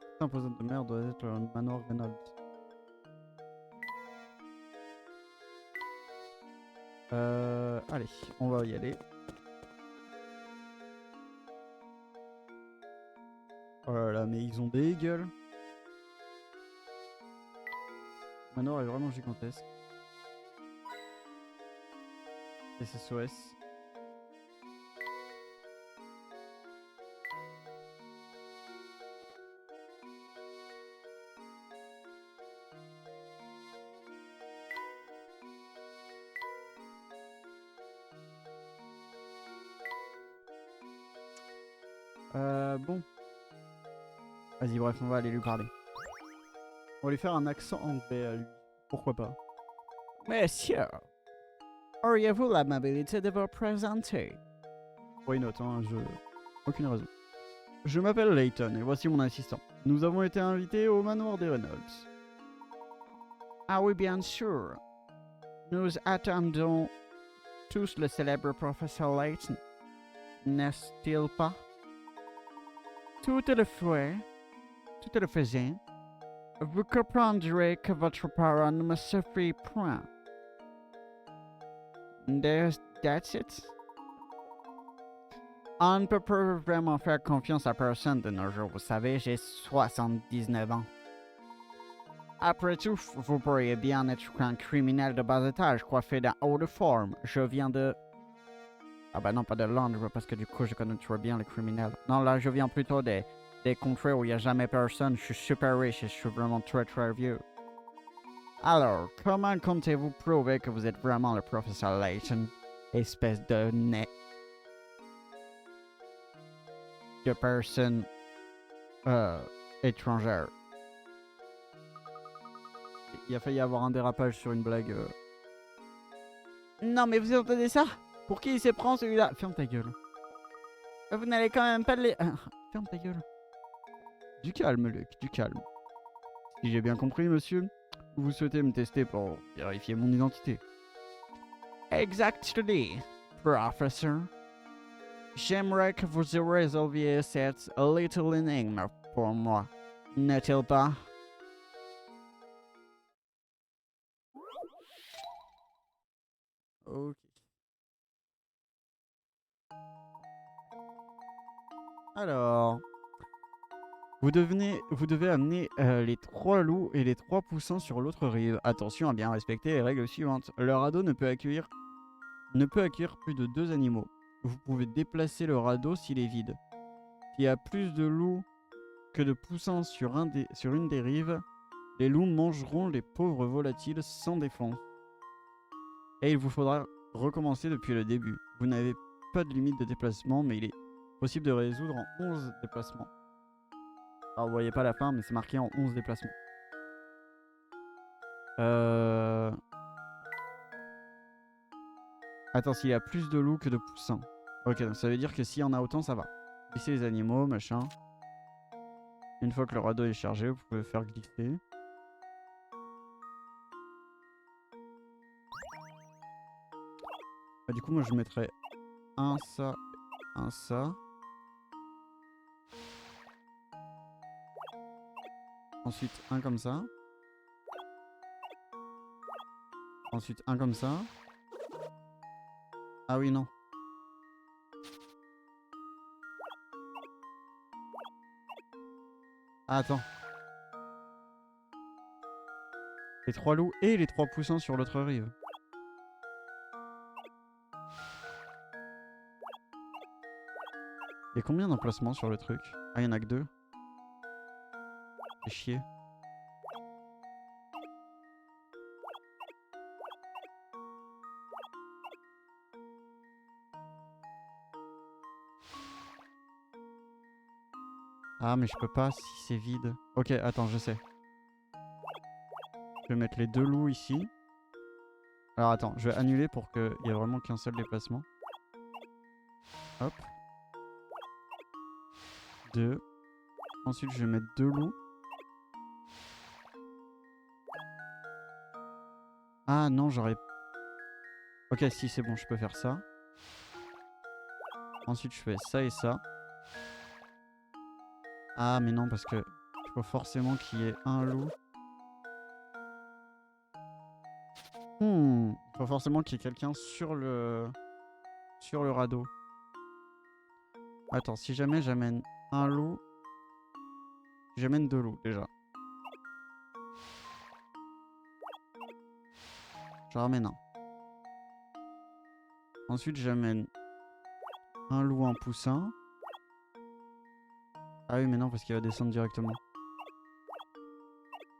Cette imposante de merde doit être le manoir Reynolds. Allez, on va y aller. Oh là là, mais ils ont des gueules. Le manoir est vraiment gigantesque. SOS. Bon. Vas-y, bref, on va aller lui parler. On va lui faire un accent anglais à lui. Pourquoi pas? Monsieur, auriez-vous l'amabilité de vous présenter? Why not, hein, aucune raison. Je m'appelle Layton et voici mon assistant. Nous avons été invités au manoir des Reynolds. Ah oui, bien sûr. Nous attendons tous le célèbre professeur Layton. N'est-il pas? Tout à le fait, tout à le faisant, vous comprendrez que votre parole ne me suffit point. That's it. On ne peut pas vraiment faire confiance à personne de nos jours. Vous savez, j'ai 79 ans. Après tout, vous pourriez bien être un criminel de bas étage coiffé d'un haut de forme. Je viens de... Ah bah non, pas de Londres, parce que du coup, je connais très bien les criminels. Non, là, je viens plutôt des contrées où il n'y a jamais personne. Je suis super riche et je suis vraiment très très vieux. Alors, comment comptez-vous prouver que vous êtes vraiment le professeur Layton? Espèce de nez... de personne... étrangère. Il a failli y avoir un dérapage sur une blague. Non mais vous entendez ça? Pour qui il se prend celui-là? Ferme ta gueule. Vous n'allez quand même pas les... Ferme ta gueule. Du calme, Luc, du calme. Si j'ai bien compris, monsieur, vous souhaitez me tester pour vérifier mon identité. Exactly, professor. J'aimerais que vous résolviez cette little énigme pour moi. N'est-il pas? Ok. Alors, Vous devez amener les 3 loups et les 3 poussins sur l'autre rive. Attention à bien respecter les règles suivantes. Le radeau ne peut accueillir plus de 2 animaux. Vous pouvez déplacer le radeau s'il est vide. S'il y a plus de loups que de poussins sur une des rives, les loups mangeront les pauvres volatiles sans défense. Et il vous faudra recommencer depuis le début. Vous n'avez pas de limite de déplacement, mais il est possible de résoudre en 11 déplacements. Alors vous voyez pas la fin, mais c'est marqué en 11 déplacements. Attends, s'il y a plus de loups que de poussins. Ok, donc ça veut dire que s'il y en a autant, ça va. Glisser les animaux, machin. Une fois que le radeau est chargé, vous pouvez faire glisser. Du coup, moi je mettrais un ça, un ça. Ensuite, un comme ça. Ensuite, un comme ça. Ah oui, non. Ah, attends. Les 3 loups et les 3 poussins sur l'autre rive. Il y a combien d'emplacements sur le truc? Ah, il y en a que 2. C'est chier. Ah, mais je peux pas si c'est vide. Ok, attends, je sais. Je vais mettre les 2 loups ici. Alors attends, je vais annuler pour qu'il y ait vraiment qu'un seul déplacement. Hop. 2. Ensuite, je vais mettre 2 loups. Ah non, j'aurais... Ok, si c'est bon, je peux faire ça. Ensuite, je fais ça et ça. Ah, mais non, parce que il faut forcément qu'il y ait un loup. Il faut forcément qu'il y ait quelqu'un sur le radeau. Attends, si jamais j'amène un loup... J'amène 2 loups, déjà. Je ramène un. Ensuite, j'amène un loup, un poussin. Ah oui, mais non, parce qu'il va descendre directement.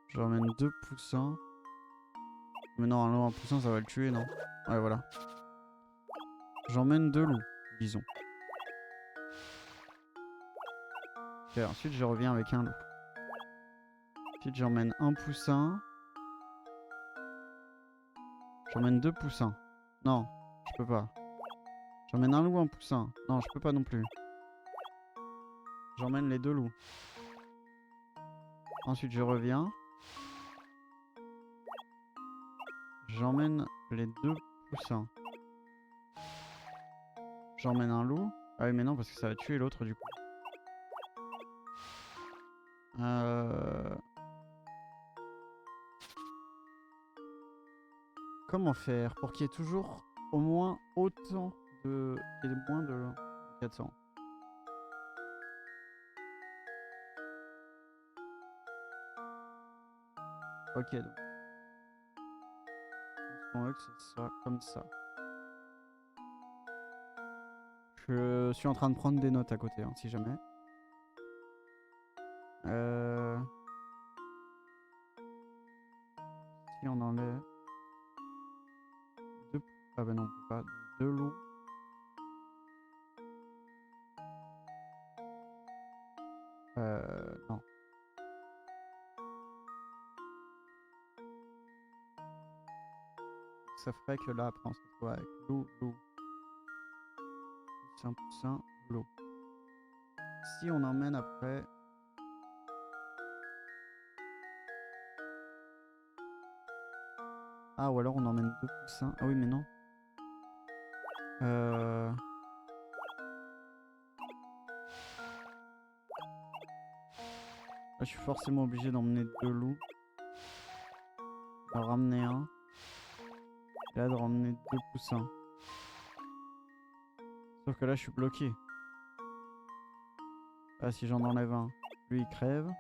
Je ramène 2 poussins. Mais non, un loup, un poussin, ça va le tuer, non? Ouais, voilà. J'emmène 2 loups, disons. Ok, ensuite, je reviens avec un loup. Ensuite, j'emmène un poussin. J'emmène 2 poussins. Non, je peux pas. J'emmène un loup, un poussin. Non, je peux pas non plus. J'emmène les 2 loups. Ensuite, je reviens. J'emmène les 2 poussins. J'emmène un loup. Ah oui, mais non, parce que ça va tuer l'autre du coup. Comment faire pour qu'il y ait toujours au moins autant de... qu'il y ait moins de 400. Ok, donc. On veut que ce soit comme ça. Je suis en train de prendre des notes à côté, hein, si jamais. Si on enlève... Deux... Ah bah non, on peut pas. 2 loups. Non. Ça ferait que là, après, on se retrouve avec loup, loup. Poussin, poussin, loup. Si on emmène après... Ah, ou alors on emmène 2 poussins. Ah oui, mais non. Là, je suis forcément obligé d'emmener 2 loups. De ramener un. Et là, de ramener 2 poussins. Sauf que là, je suis bloqué. Ah, si j'en enlève un. lui il crève.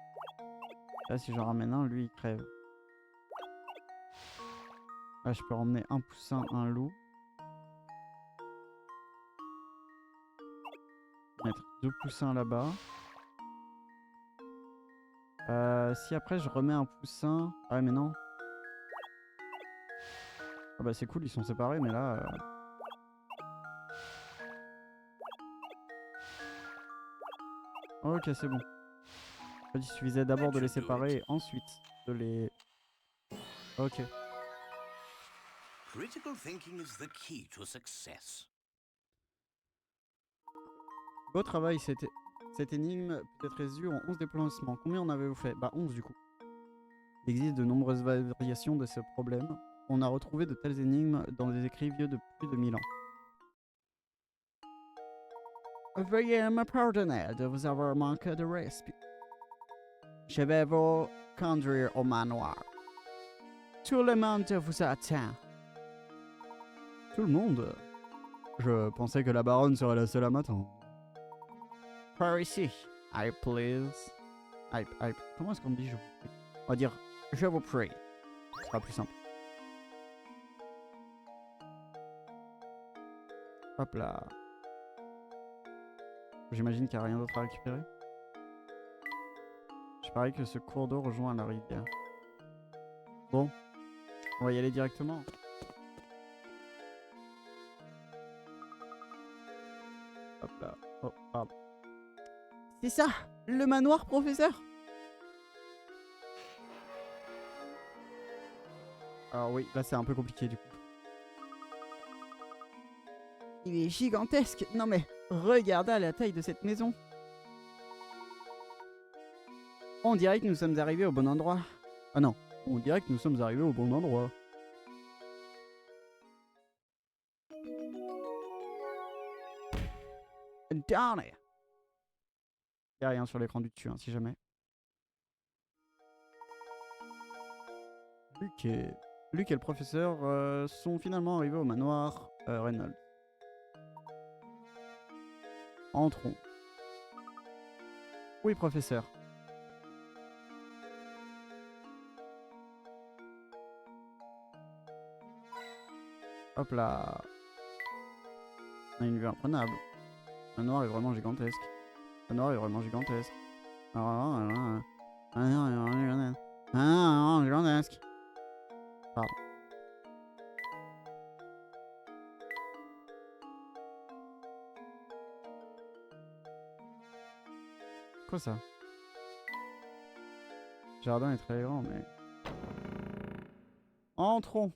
Là si j'en ramène un, lui il crève. Là je peux ramener un poussin, un loup. Mettre 2 poussins là-bas. Si après je remets un poussin... Ah mais non. Ah bah c'est cool, ils sont séparés mais là... Ok c'est bon. En fait, il suffisait d'abord de les séparer et ensuite de les... Ok. Critical thinking is the key to success. Beau travail, cette énigme peut être résolue en 11 déplacements. Combien en avez-vous fait? Bah 11 du coup. Il existe de nombreuses variations de ce problème. On a retrouvé de telles énigmes dans des écrits vieux de plus de 1000 ans. Veuillez me pardonner de vous avoir manqué de respect. Je vais vous conduire au manoir. Tout le monde vous attend. Tout le monde? Je pensais que la baronne serait la seule à m'attendre. Par ici, I please. Comment est-ce qu'on dit je vous prie? On va dire je vous prie. Ce sera plus simple. Hop là. J'imagine qu'il n'y a rien d'autre à récupérer. Je parie que ce cours d'eau rejoint la rivière. Bon, on va y aller directement. Hop là. Oh, pardon. C'est ça, le manoir, professeur. Alors oui, là c'est un peu compliqué du coup. Il est gigantesque. Non mais, regardez la taille de cette maison. On dirait que nous sommes arrivés au bon endroit. Ah non, on dirait que nous sommes arrivés au bon endroit. Down it. Il n'y a rien sur l'écran du dessus, hein, si jamais. Luc et le professeur sont finalement arrivés au manoir Reynolds. Entrons. Oui, professeur. Hop là. On a une vue imprenable. Le manoir est vraiment gigantesque. Le manoir est vraiment gigantesque. Gigantesque. Pardon. Quoi ça? Le jardin est très grand, mais... Entrons.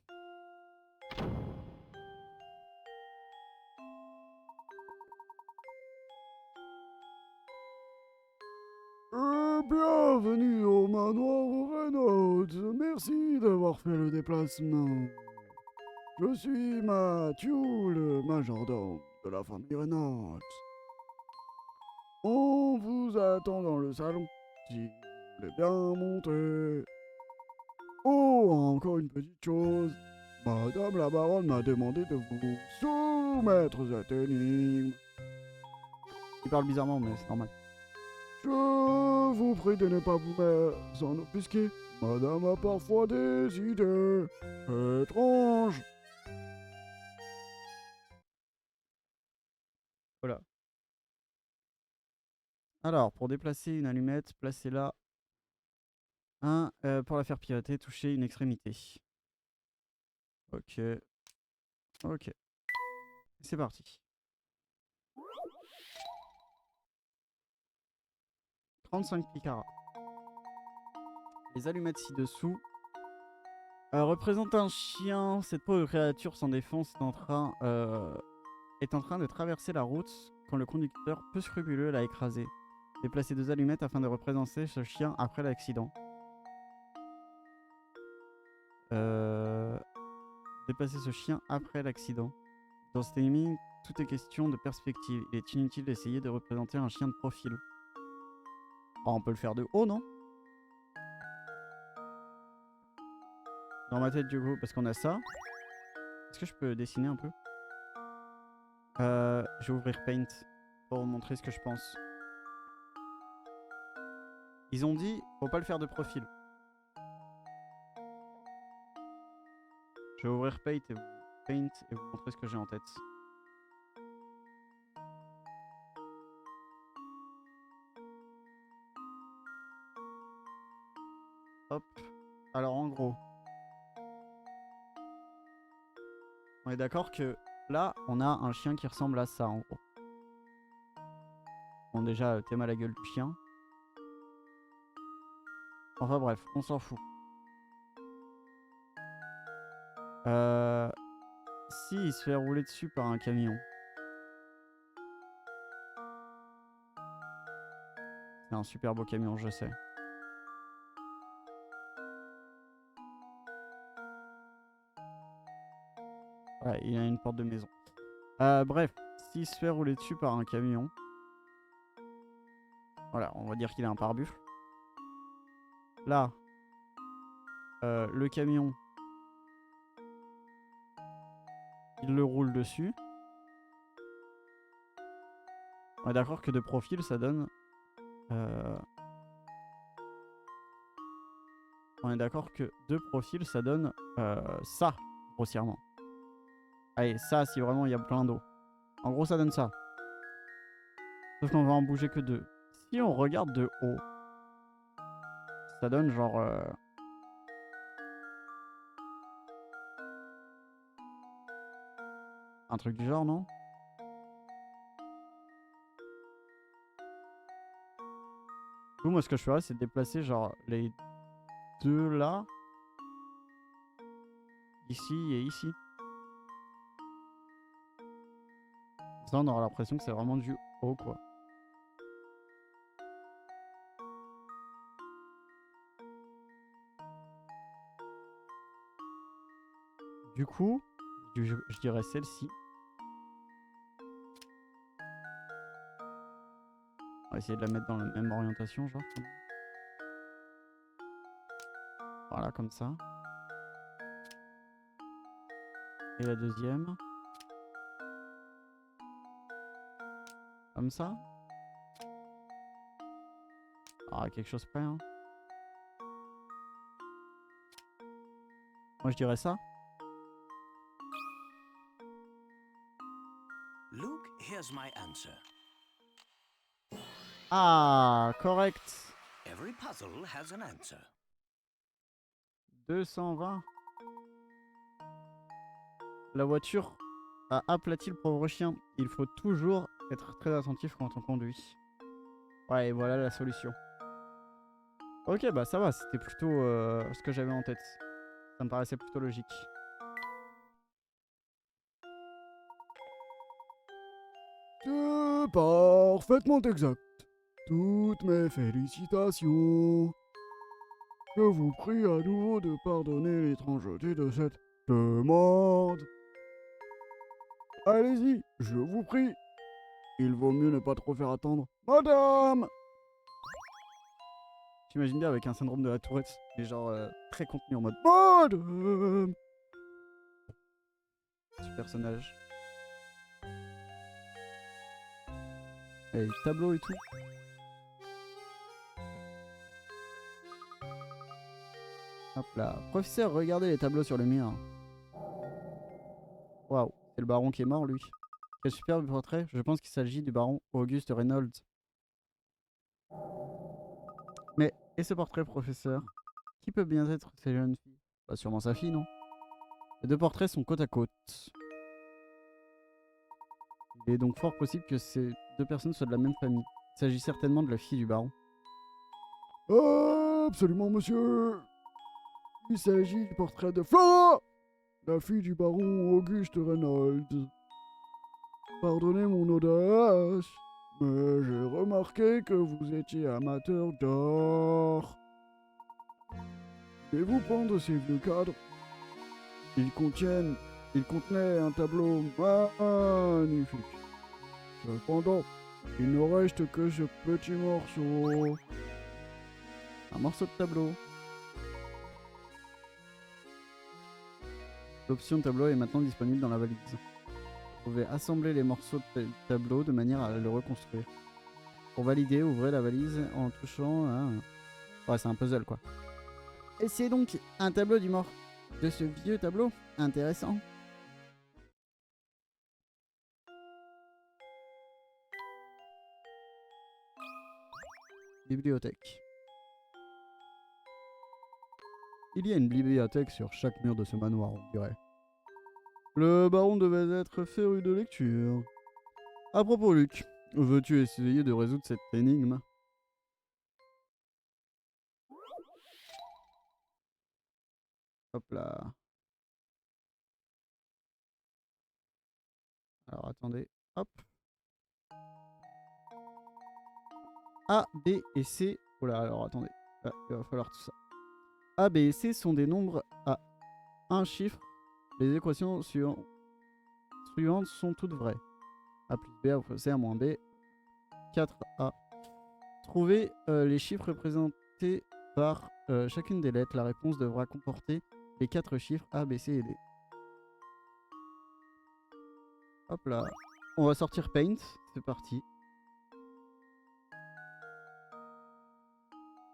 Bienvenue au manoir Reynolds. Merci d'avoir fait le déplacement. Je suis Mathieu, le majordome de la famille Reynolds. On vous attend dans le salon, si vous voulez bien monter. Oh, encore une petite chose. Madame la baronne m'a demandé de vous soumettre cette énigme. Il parle bizarrement, mais c'est normal. Je vous prie de ne pas vous en offusquer. Madame a parfois des idées étranges. Voilà. Alors, pour déplacer une allumette, placez-la. Pour la faire pivoter, touchez une extrémité. Ok. Ok. C'est parti. 35 picaras. Les allumettes ci-dessous représentent un chien. Cette pauvre créature sans défense est en train de traverser la route quand le conducteur peu scrupuleux l'a écrasé. Déplacez 2 allumettes afin de représenter ce chien après l'accident. Déplacer ce chien après l'accident. Dans cette énigme, tout est question de perspective. Il est inutile d'essayer de représenter un chien de profil. Oh, on peut le faire de haut, non? Dans ma tête du coup, parce qu'on a ça. Est-ce que je peux dessiner un peu? Je vais ouvrir Paint pour vous montrer ce que je pense. Ils ont dit, faut pas le faire de profil. Je vais ouvrir Paint et vous montrer ce que j'ai en tête. Hop. Alors en gros, on est d'accord que là, on a un chien qui ressemble à ça en gros. Bon déjà, t'aimes à la gueule du chien. Enfin bref, on s'en fout. Si il se fait rouler dessus par un camion. C'est un super beau camion, je sais. Ouais, il a une porte de maison. Bref, s'il se fait rouler dessus par un camion. Voilà, on va dire qu'il a un pare-buffle. Là, le camion, il le roule dessus. On est d'accord que de profil, ça donne... On est d'accord que de profil, ça donne ça, grossièrement. Allez, ça, si vraiment il y a plein d'eau. En gros, ça donne ça. Sauf qu'on va en bouger que deux. Si on regarde de haut, ça donne genre... un truc du genre, non? Du coup, moi, ce que je ferais, c'est déplacer genre les deux là. Ici et ici. Ça, on aura l'impression que c'est vraiment du haut, quoi. Du coup, je dirais celle-ci. On va essayer de la mettre dans la même orientation, genre. Voilà, comme ça. Et la deuxième. Comme ça. Ah, quelque chose près, hein. Moi, je dirais ça. Luke, here's my answer. Ah, correct. Every puzzle has an answer. 220. La voiture a aplati le pauvre chien. Il faut toujours être très attentif quand on conduit. Ouais, et voilà la solution. Ok, bah ça va, c'était plutôt ce que j'avais en tête. Ça me paraissait plutôt logique. C'est parfaitement exact. Toutes mes félicitations. Je vous prie à nouveau de pardonner l'étrangeté de cette demande. Allez-y, je vous prie. Il vaut mieux ne pas trop faire attendre. Madame! J'imagine bien avec un syndrome de la Tourette, mais genre très contenu en mode Madame! ce personnage. Et le tableau et tout. Hop là. Professeur, regardez les tableaux sur le mur. Waouh, c'est le baron qui est mort lui. Quel superbe portrait. Je pense qu'il s'agit du baron Auguste Reynolds. Mais, et ce portrait, professeur? Qui peut bien être ces jeunes filles? Bah, sûrement sa fille, non? Les deux portraits sont côte à côte. Il est donc fort possible que ces deux personnes soient de la même famille. Il s'agit certainement de la fille du baron. Absolument, monsieur. Il s'agit du portrait de Flora, la fille du baron Auguste Reynolds. Pardonnez mon audace, mais j'ai remarqué que vous étiez amateur d'art. Voulez-vous prendre ces vieux cadres? Ils contenaient un tableau magnifique. Cependant, il ne reste que ce petit morceau. Un morceau de tableau. L'option tableau est maintenant disponible dans la valise. Vous pouvez assembler les morceaux de tableau de manière à le reconstruire. Pour valider, ouvrez la valise en touchant... Ouais, c'est un puzzle, quoi. Et c'est donc un tableau du mort. De ce vieux tableau. Intéressant. Bibliothèque. Il y a une bibliothèque sur chaque mur de ce manoir, on dirait. Le baron devait être féru de lecture. À propos, Luc, veux-tu essayer de résoudre cette énigme? Hop là. Alors attendez, hop. A, B et C. Oh là, alors attendez. Ah, il va falloir tout ça. A, B et C sont des nombres à un chiffre. Les équations suivantes sont toutes vraies. A plus B, A plus C, A moins B. 4A. Trouvez les chiffres représentés par chacune des lettres. La réponse devra comporter les 4 chiffres A, B, C et D. Hop là. On va sortir Paint. C'est parti.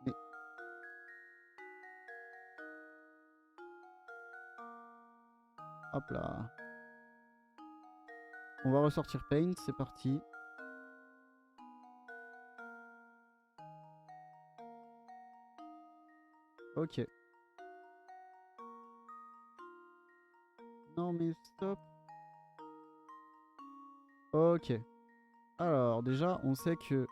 Mais... Hop là. On va ressortir Paint. C'est parti. Ok. Non mais stop. Ok. Alors déjà on sait que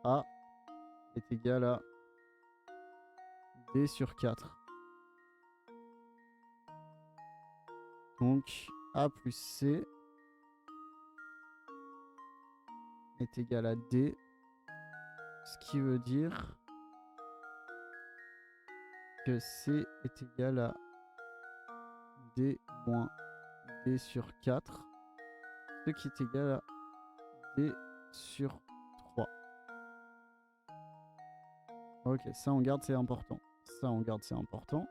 A est égal à D sur 4. Donc A plus C est égal à D. Ce qui veut dire que C est égal à D moins D sur 4. Ce qui est égal à D sur 3. Ok, ça on garde, c'est important. Ça on garde, c'est important.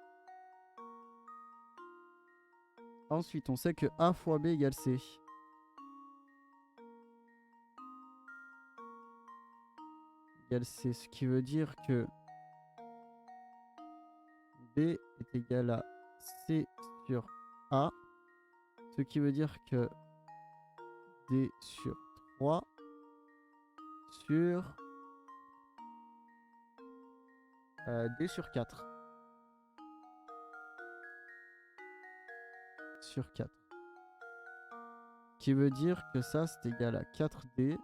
Ensuite, on sait que A fois B égale C. Égale C, ce qui veut dire que B est égal à C sur A. Ce qui veut dire que D sur 3 sur D sur 4. Sur 4. Qui veut dire que ça c'est égal à 4D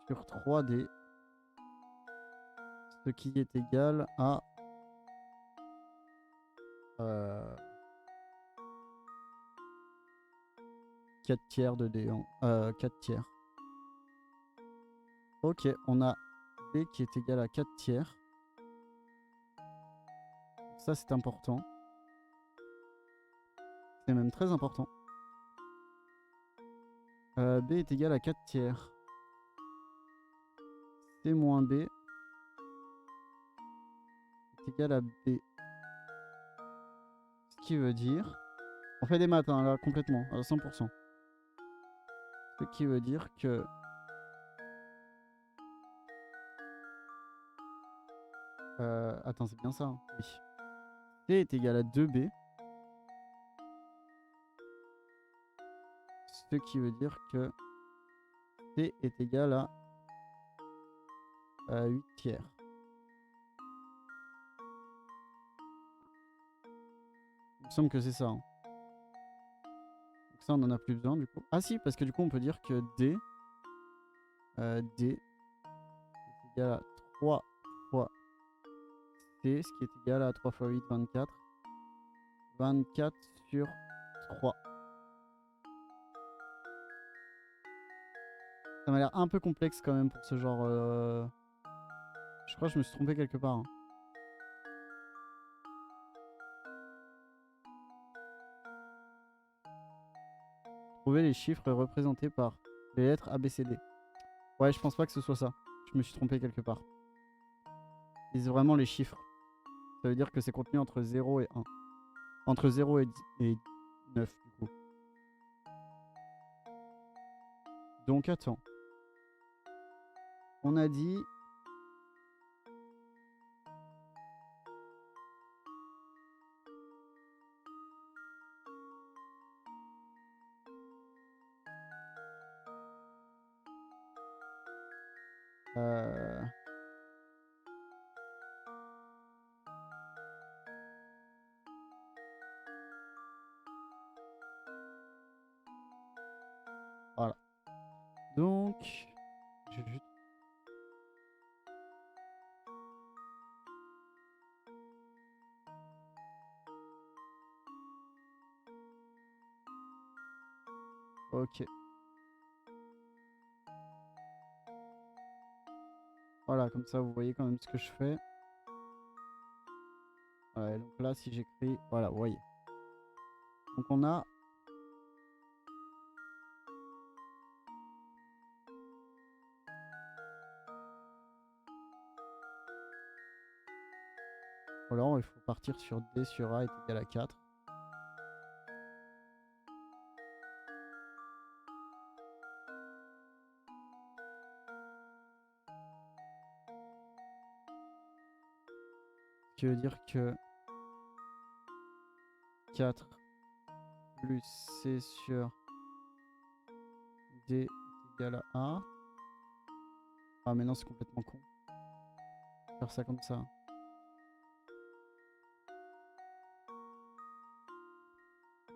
sur 3D. Ce qui est égal à 4 tiers de D. 4 tiers. Ok, on a D qui est égal à 4 tiers. Ça c'est important. C'est même très important. B est égal à 4 tiers. C moins B est égal à B. Ce qui veut dire... On fait des maths hein, là complètement, à 100%. Ce qui veut dire que... Attends, c'est bien ça hein. Oui. C est égal à 2B. Ce qui veut dire que C est égal à 8 tiers. Il me semble que c'est ça. Hein. Donc ça, on n'en a plus besoin du coup. Ah si, parce que du coup, on peut dire que D est égal à 3 fois C, ce qui est égal à 3 fois 8, 24. 24 sur 3. Ça m'a l'air un peu complexe quand même pour ce genre... Je crois que je me suis trompé quelque part. Hein. Trouver les chiffres représentés par les lettres A, B, C, D. Ouais, je pense pas que ce soit ça. Je me suis trompé quelque part. C'est vraiment les chiffres. Ça veut dire que c'est contenu entre 0 et 1. Entre 0 et 9 du coup. Donc attends. On a dit... Euh... Voilà. Donc... Je vais juste... Ok. Voilà, comme ça vous voyez quand même ce que je fais. Voilà, et donc là si j'écris... Voilà, vous voyez. Donc on a... Ou alors il faut partir sur D sur A est égal à 4. Ce qui veut dire que 4 plus C sur D est égal à A. Ah mais non c'est complètement con. Faire ça comme ça.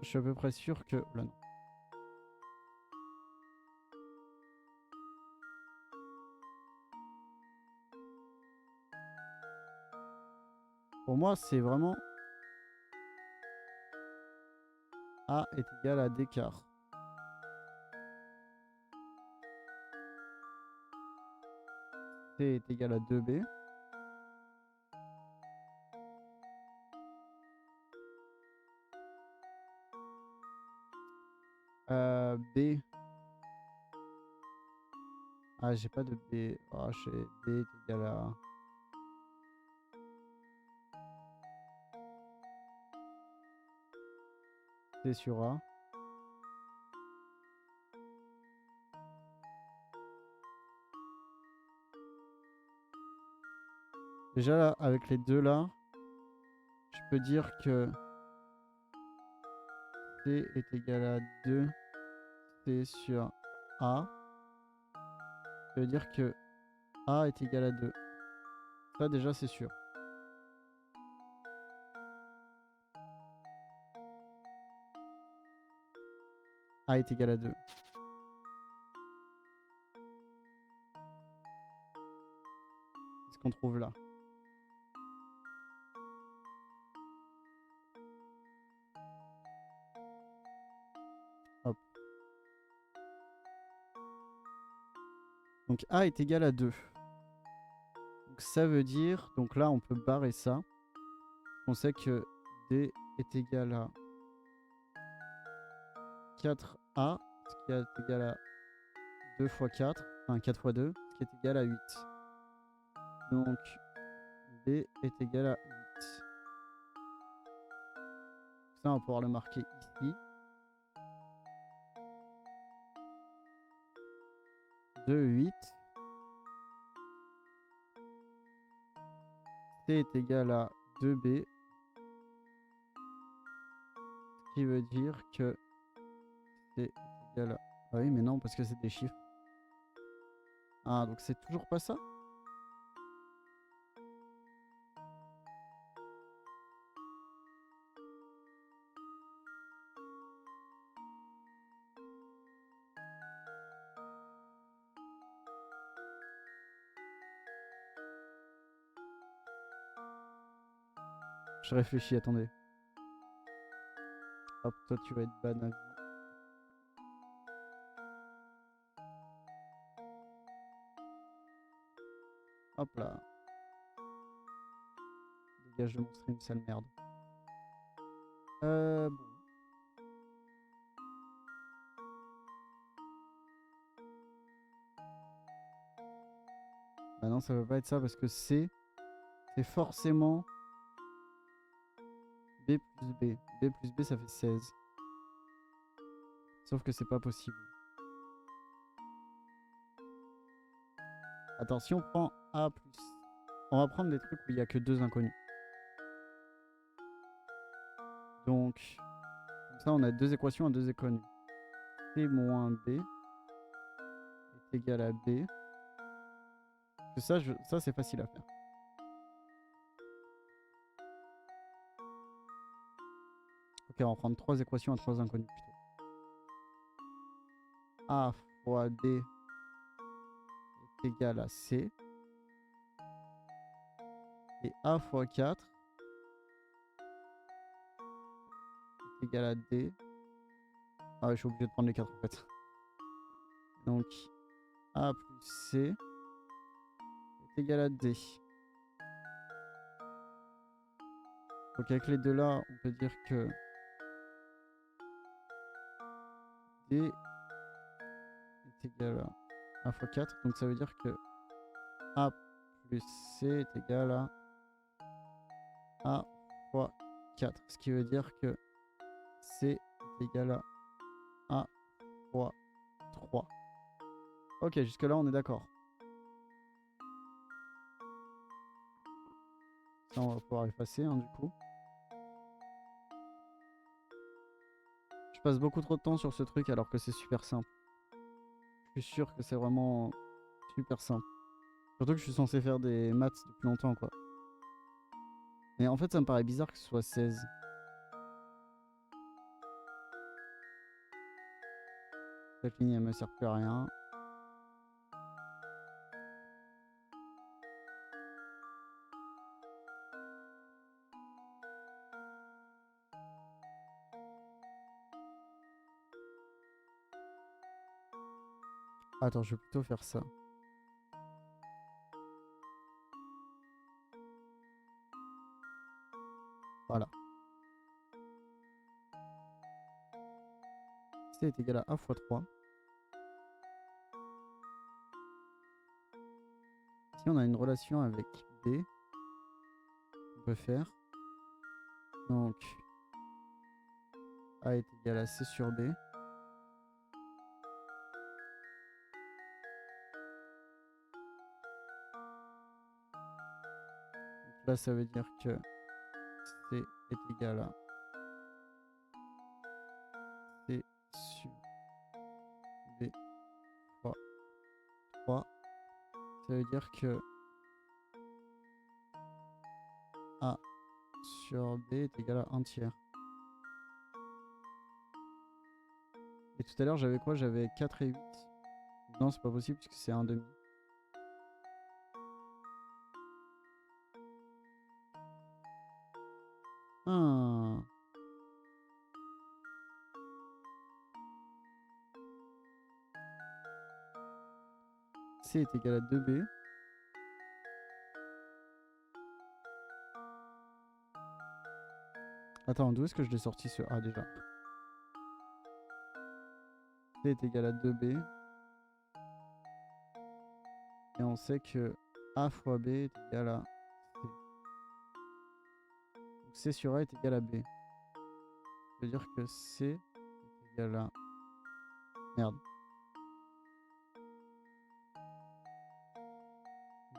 Je suis à peu près sûr que... Là non. Pour moi c'est vraiment... A est égal à D quart. C est égal à 2B. B. Ah, j'ai pas de B. Ah, B est égal à... C sur A. Déjà là, avec les deux là, je peux dire que C est égal à 2 C sur A. Ça veut dire que A est égal à 2. Ça déjà c'est sûr. A est égal à 2. C'est ce qu'on trouve là. Hop. Donc A est égal à 2. Donc ça veut dire, donc là on peut barrer ça. On sait que D est égal à 4A, ce qui est égal à 2 fois 4, enfin 4 fois 2, ce qui est égal à 8. Donc D est égal à 8. Ça on va pouvoir le marquer ici. 2, 8. C est égal à 2B. Ce qui veut dire que C est égal à... Ah oui mais non parce que c'est des chiffres. Ah donc c'est toujours pas ça? Je réfléchis, attendez. Hop, toi tu vas être ban à vie. Hop là. Dégage de mon stream, sale merde. Bon. Bah non, ça va pas être ça parce que C, c'est forcément B plus B. B plus B, ça fait 16. Sauf que c'est pas possible. Attends, si on prend A plus... On va prendre des trucs où il n'y a que 2 inconnus. Donc, comme ça, on a 2 équations à 2 inconnus. C moins B est égal à B. Parce que ça, ça c'est facile à faire. Ok, on va prendre 3 équations à 3 inconnus plutôt. A fois B est égal à C. Et A fois 4 est égal à D. Ah ouais, je suis obligé de prendre les 4 en fait. Donc A plus C est égal à D. Donc avec les deux là, on peut dire que D est égal à A fois 4. Donc ça veut dire que A plus C est égal à A fois 4. Ce qui veut dire que C est égal à A fois 3. Ok, jusque là on est d'accord. Ça on va pouvoir effacer du coup. Je passe beaucoup trop de temps sur ce truc alors que c'est super simple. Je suis sûr que c'est vraiment super simple. Surtout que je suis censé faire des maths depuis longtemps quoi. Mais en fait ça me paraît bizarre que ce soit 16. Cette ligne elle me sert plus à rien. Attends, je vais plutôt faire ça. Voilà. C est égal à A fois 3. Si on a une relation avec B, on peut faire. Donc, A est égal à C sur B. Donc là, ça veut dire que C est égal à C sur B fois 3. Ça veut dire que A sur B est égal à 1 tiers. Et tout à l'heure, j'avais quoi? J'avais 4 et 8. Non, c'est pas possible puisque c'est 1 demi. Ah. C est égal à 2B. Attends, d'où est-ce que je l'ai sorti ce A déjà? C est égal à 2B. Et on sait que A fois B est égal à C. Donc C sur A est égal à B. Ça veut dire que C est égal à... Merde.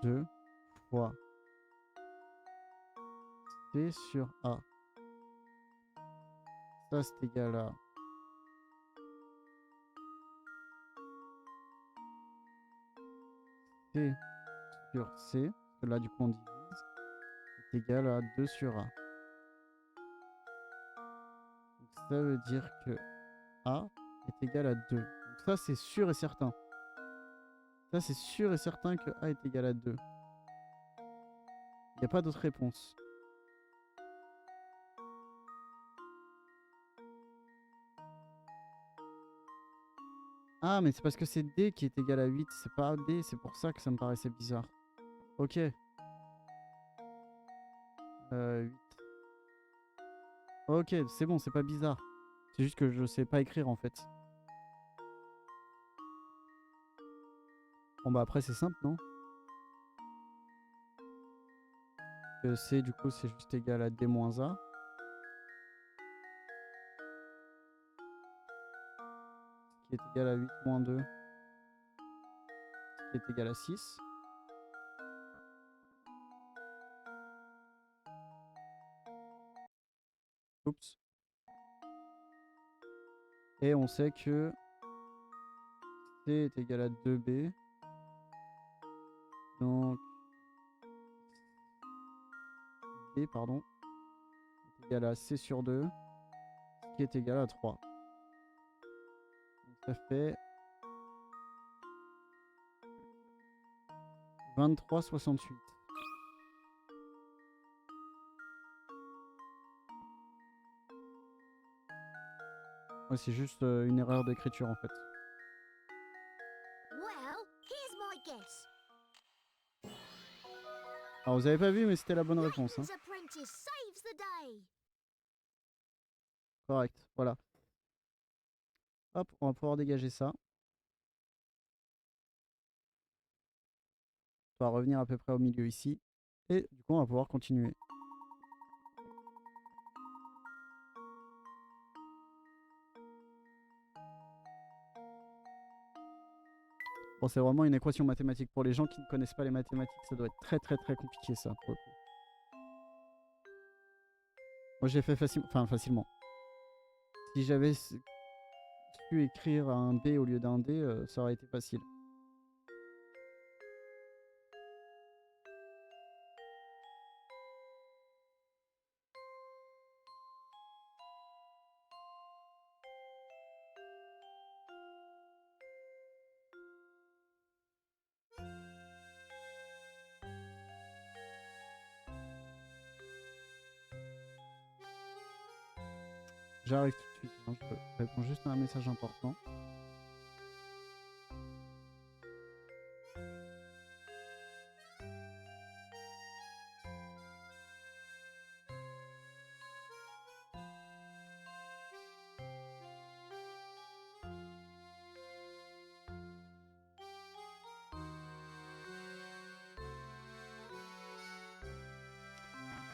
2 fois C sur A. Ça c'est égal à... C sur C. Parce que là du coup on divise. Est égal à 2 sur A. Donc ça veut dire que A est égal à 2. Donc ça c'est sûr et certain. Ça c'est sûr et certain que A est égal à 2. Il n'y a pas d'autre réponse. Ah, mais c'est parce que c'est D qui est égal à 8, c'est pas D, c'est pour ça que ça me paraissait bizarre. Ok. 8. Ok, c'est bon, c'est pas bizarre. C'est juste que je sais pas écrire en fait. Bon bah après c'est simple, non? Que C du coup c'est juste égal à D moins A. Ce qui est égal à 8 moins 2. Ce qui est égal à 6. Oups. Et on sait que C est égal à 2B. Donc B, pardon, est égal à C sur 2, ce qui est égal à 3. Donc ça fait 23,68. Ouais, c'est juste une erreur d'écriture en fait. Well, here's my guess. Alors vous avez pas vu mais c'était la bonne réponse. Hein. Layton's apprentice saves the day. Correct, voilà. Hop, on va pouvoir dégager ça. On va revenir à peu près au milieu ici. Et du coup on va pouvoir continuer. Bon, c'est vraiment une équation mathématique. Pour les gens qui ne connaissent pas les mathématiques, ça doit être très très très compliqué ça pour le coup. Moi j'ai fait facilement. Si j'avais su écrire un B au lieu d'un D, ça aurait été facile. J'arrive tout de suite, hein. Je réponds juste à un message important.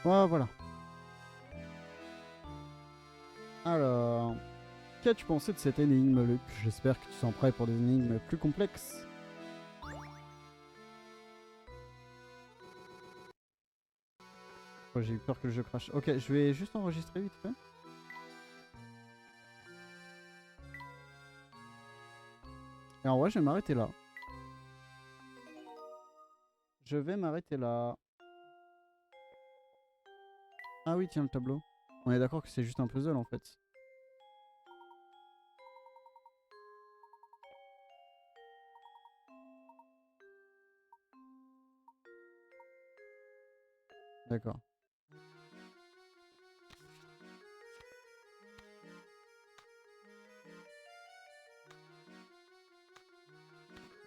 Voilà. Alors, qu'as-tu pensé de cette énigme, Luc? J'espère que tu sens prêt pour des énigmes plus complexes. Oh, j'ai eu peur que le jeu crache. Ok, je vais juste enregistrer vite fait. Et en vrai, je vais m'arrêter là. Je vais m'arrêter là. Ah oui, tiens, le tableau. On est d'accord que c'est juste un puzzle en fait. D'accord.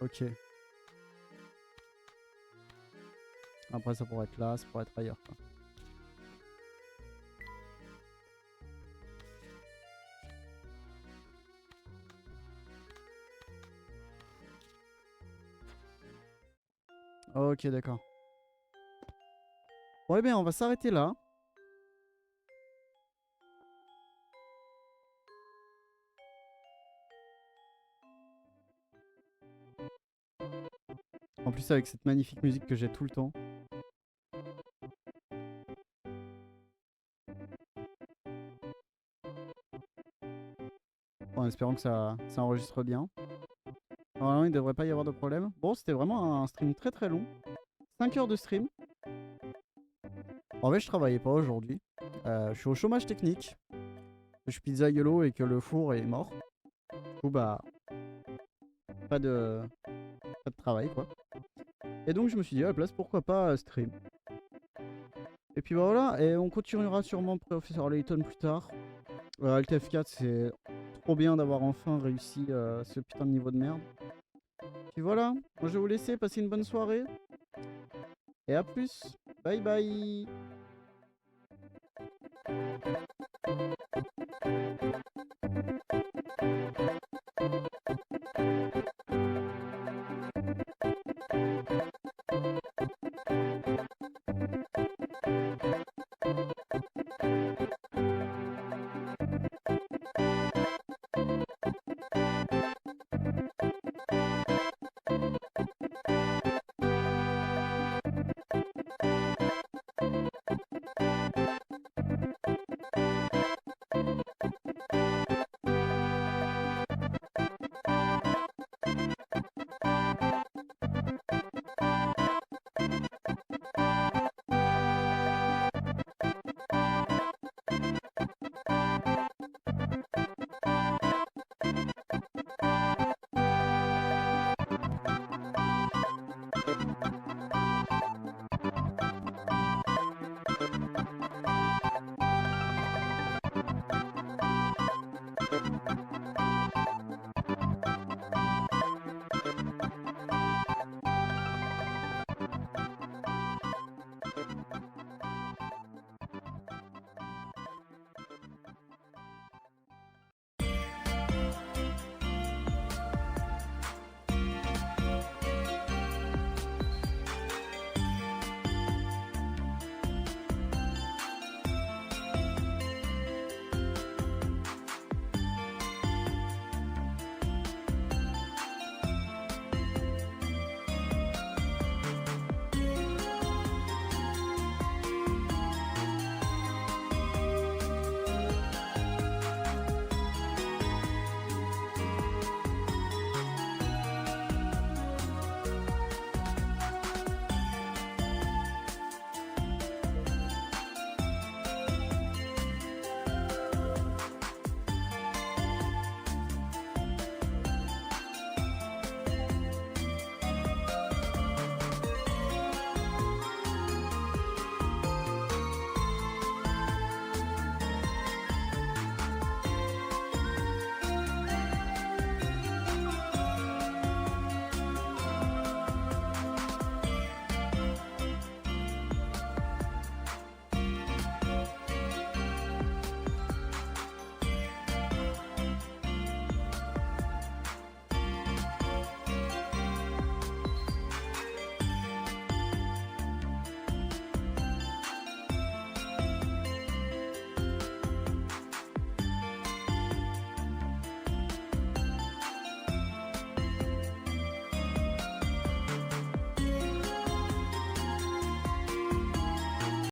Ok. Après, ça pourrait être là, ça pourrait être ailleurs, quoi. Ok, d'accord. Bon, eh bien, on va s'arrêter là. En plus, avec cette magnifique musique que j'ai tout le temps. En espérant que ça enregistre bien. Normalement, il ne devrait pas y avoir de problème. Bon, c'était vraiment un stream très très long. 5 heures de stream. En fait, je travaillais pas aujourd'hui. Je suis au chômage technique. Je suis pizzaïolo et que le four est mort. Du coup, bah, pas de travail, quoi. Et donc, je me suis dit, à la place, pourquoi pas stream. Et puis bah, voilà, et on continuera sûrement Professeur Layton plus tard. Alt F4, c'est trop bien d'avoir enfin réussi ce putain de niveau de merde. Puis voilà, moi je vais vous laisser, passer une bonne soirée. Et à plus. Bye bye.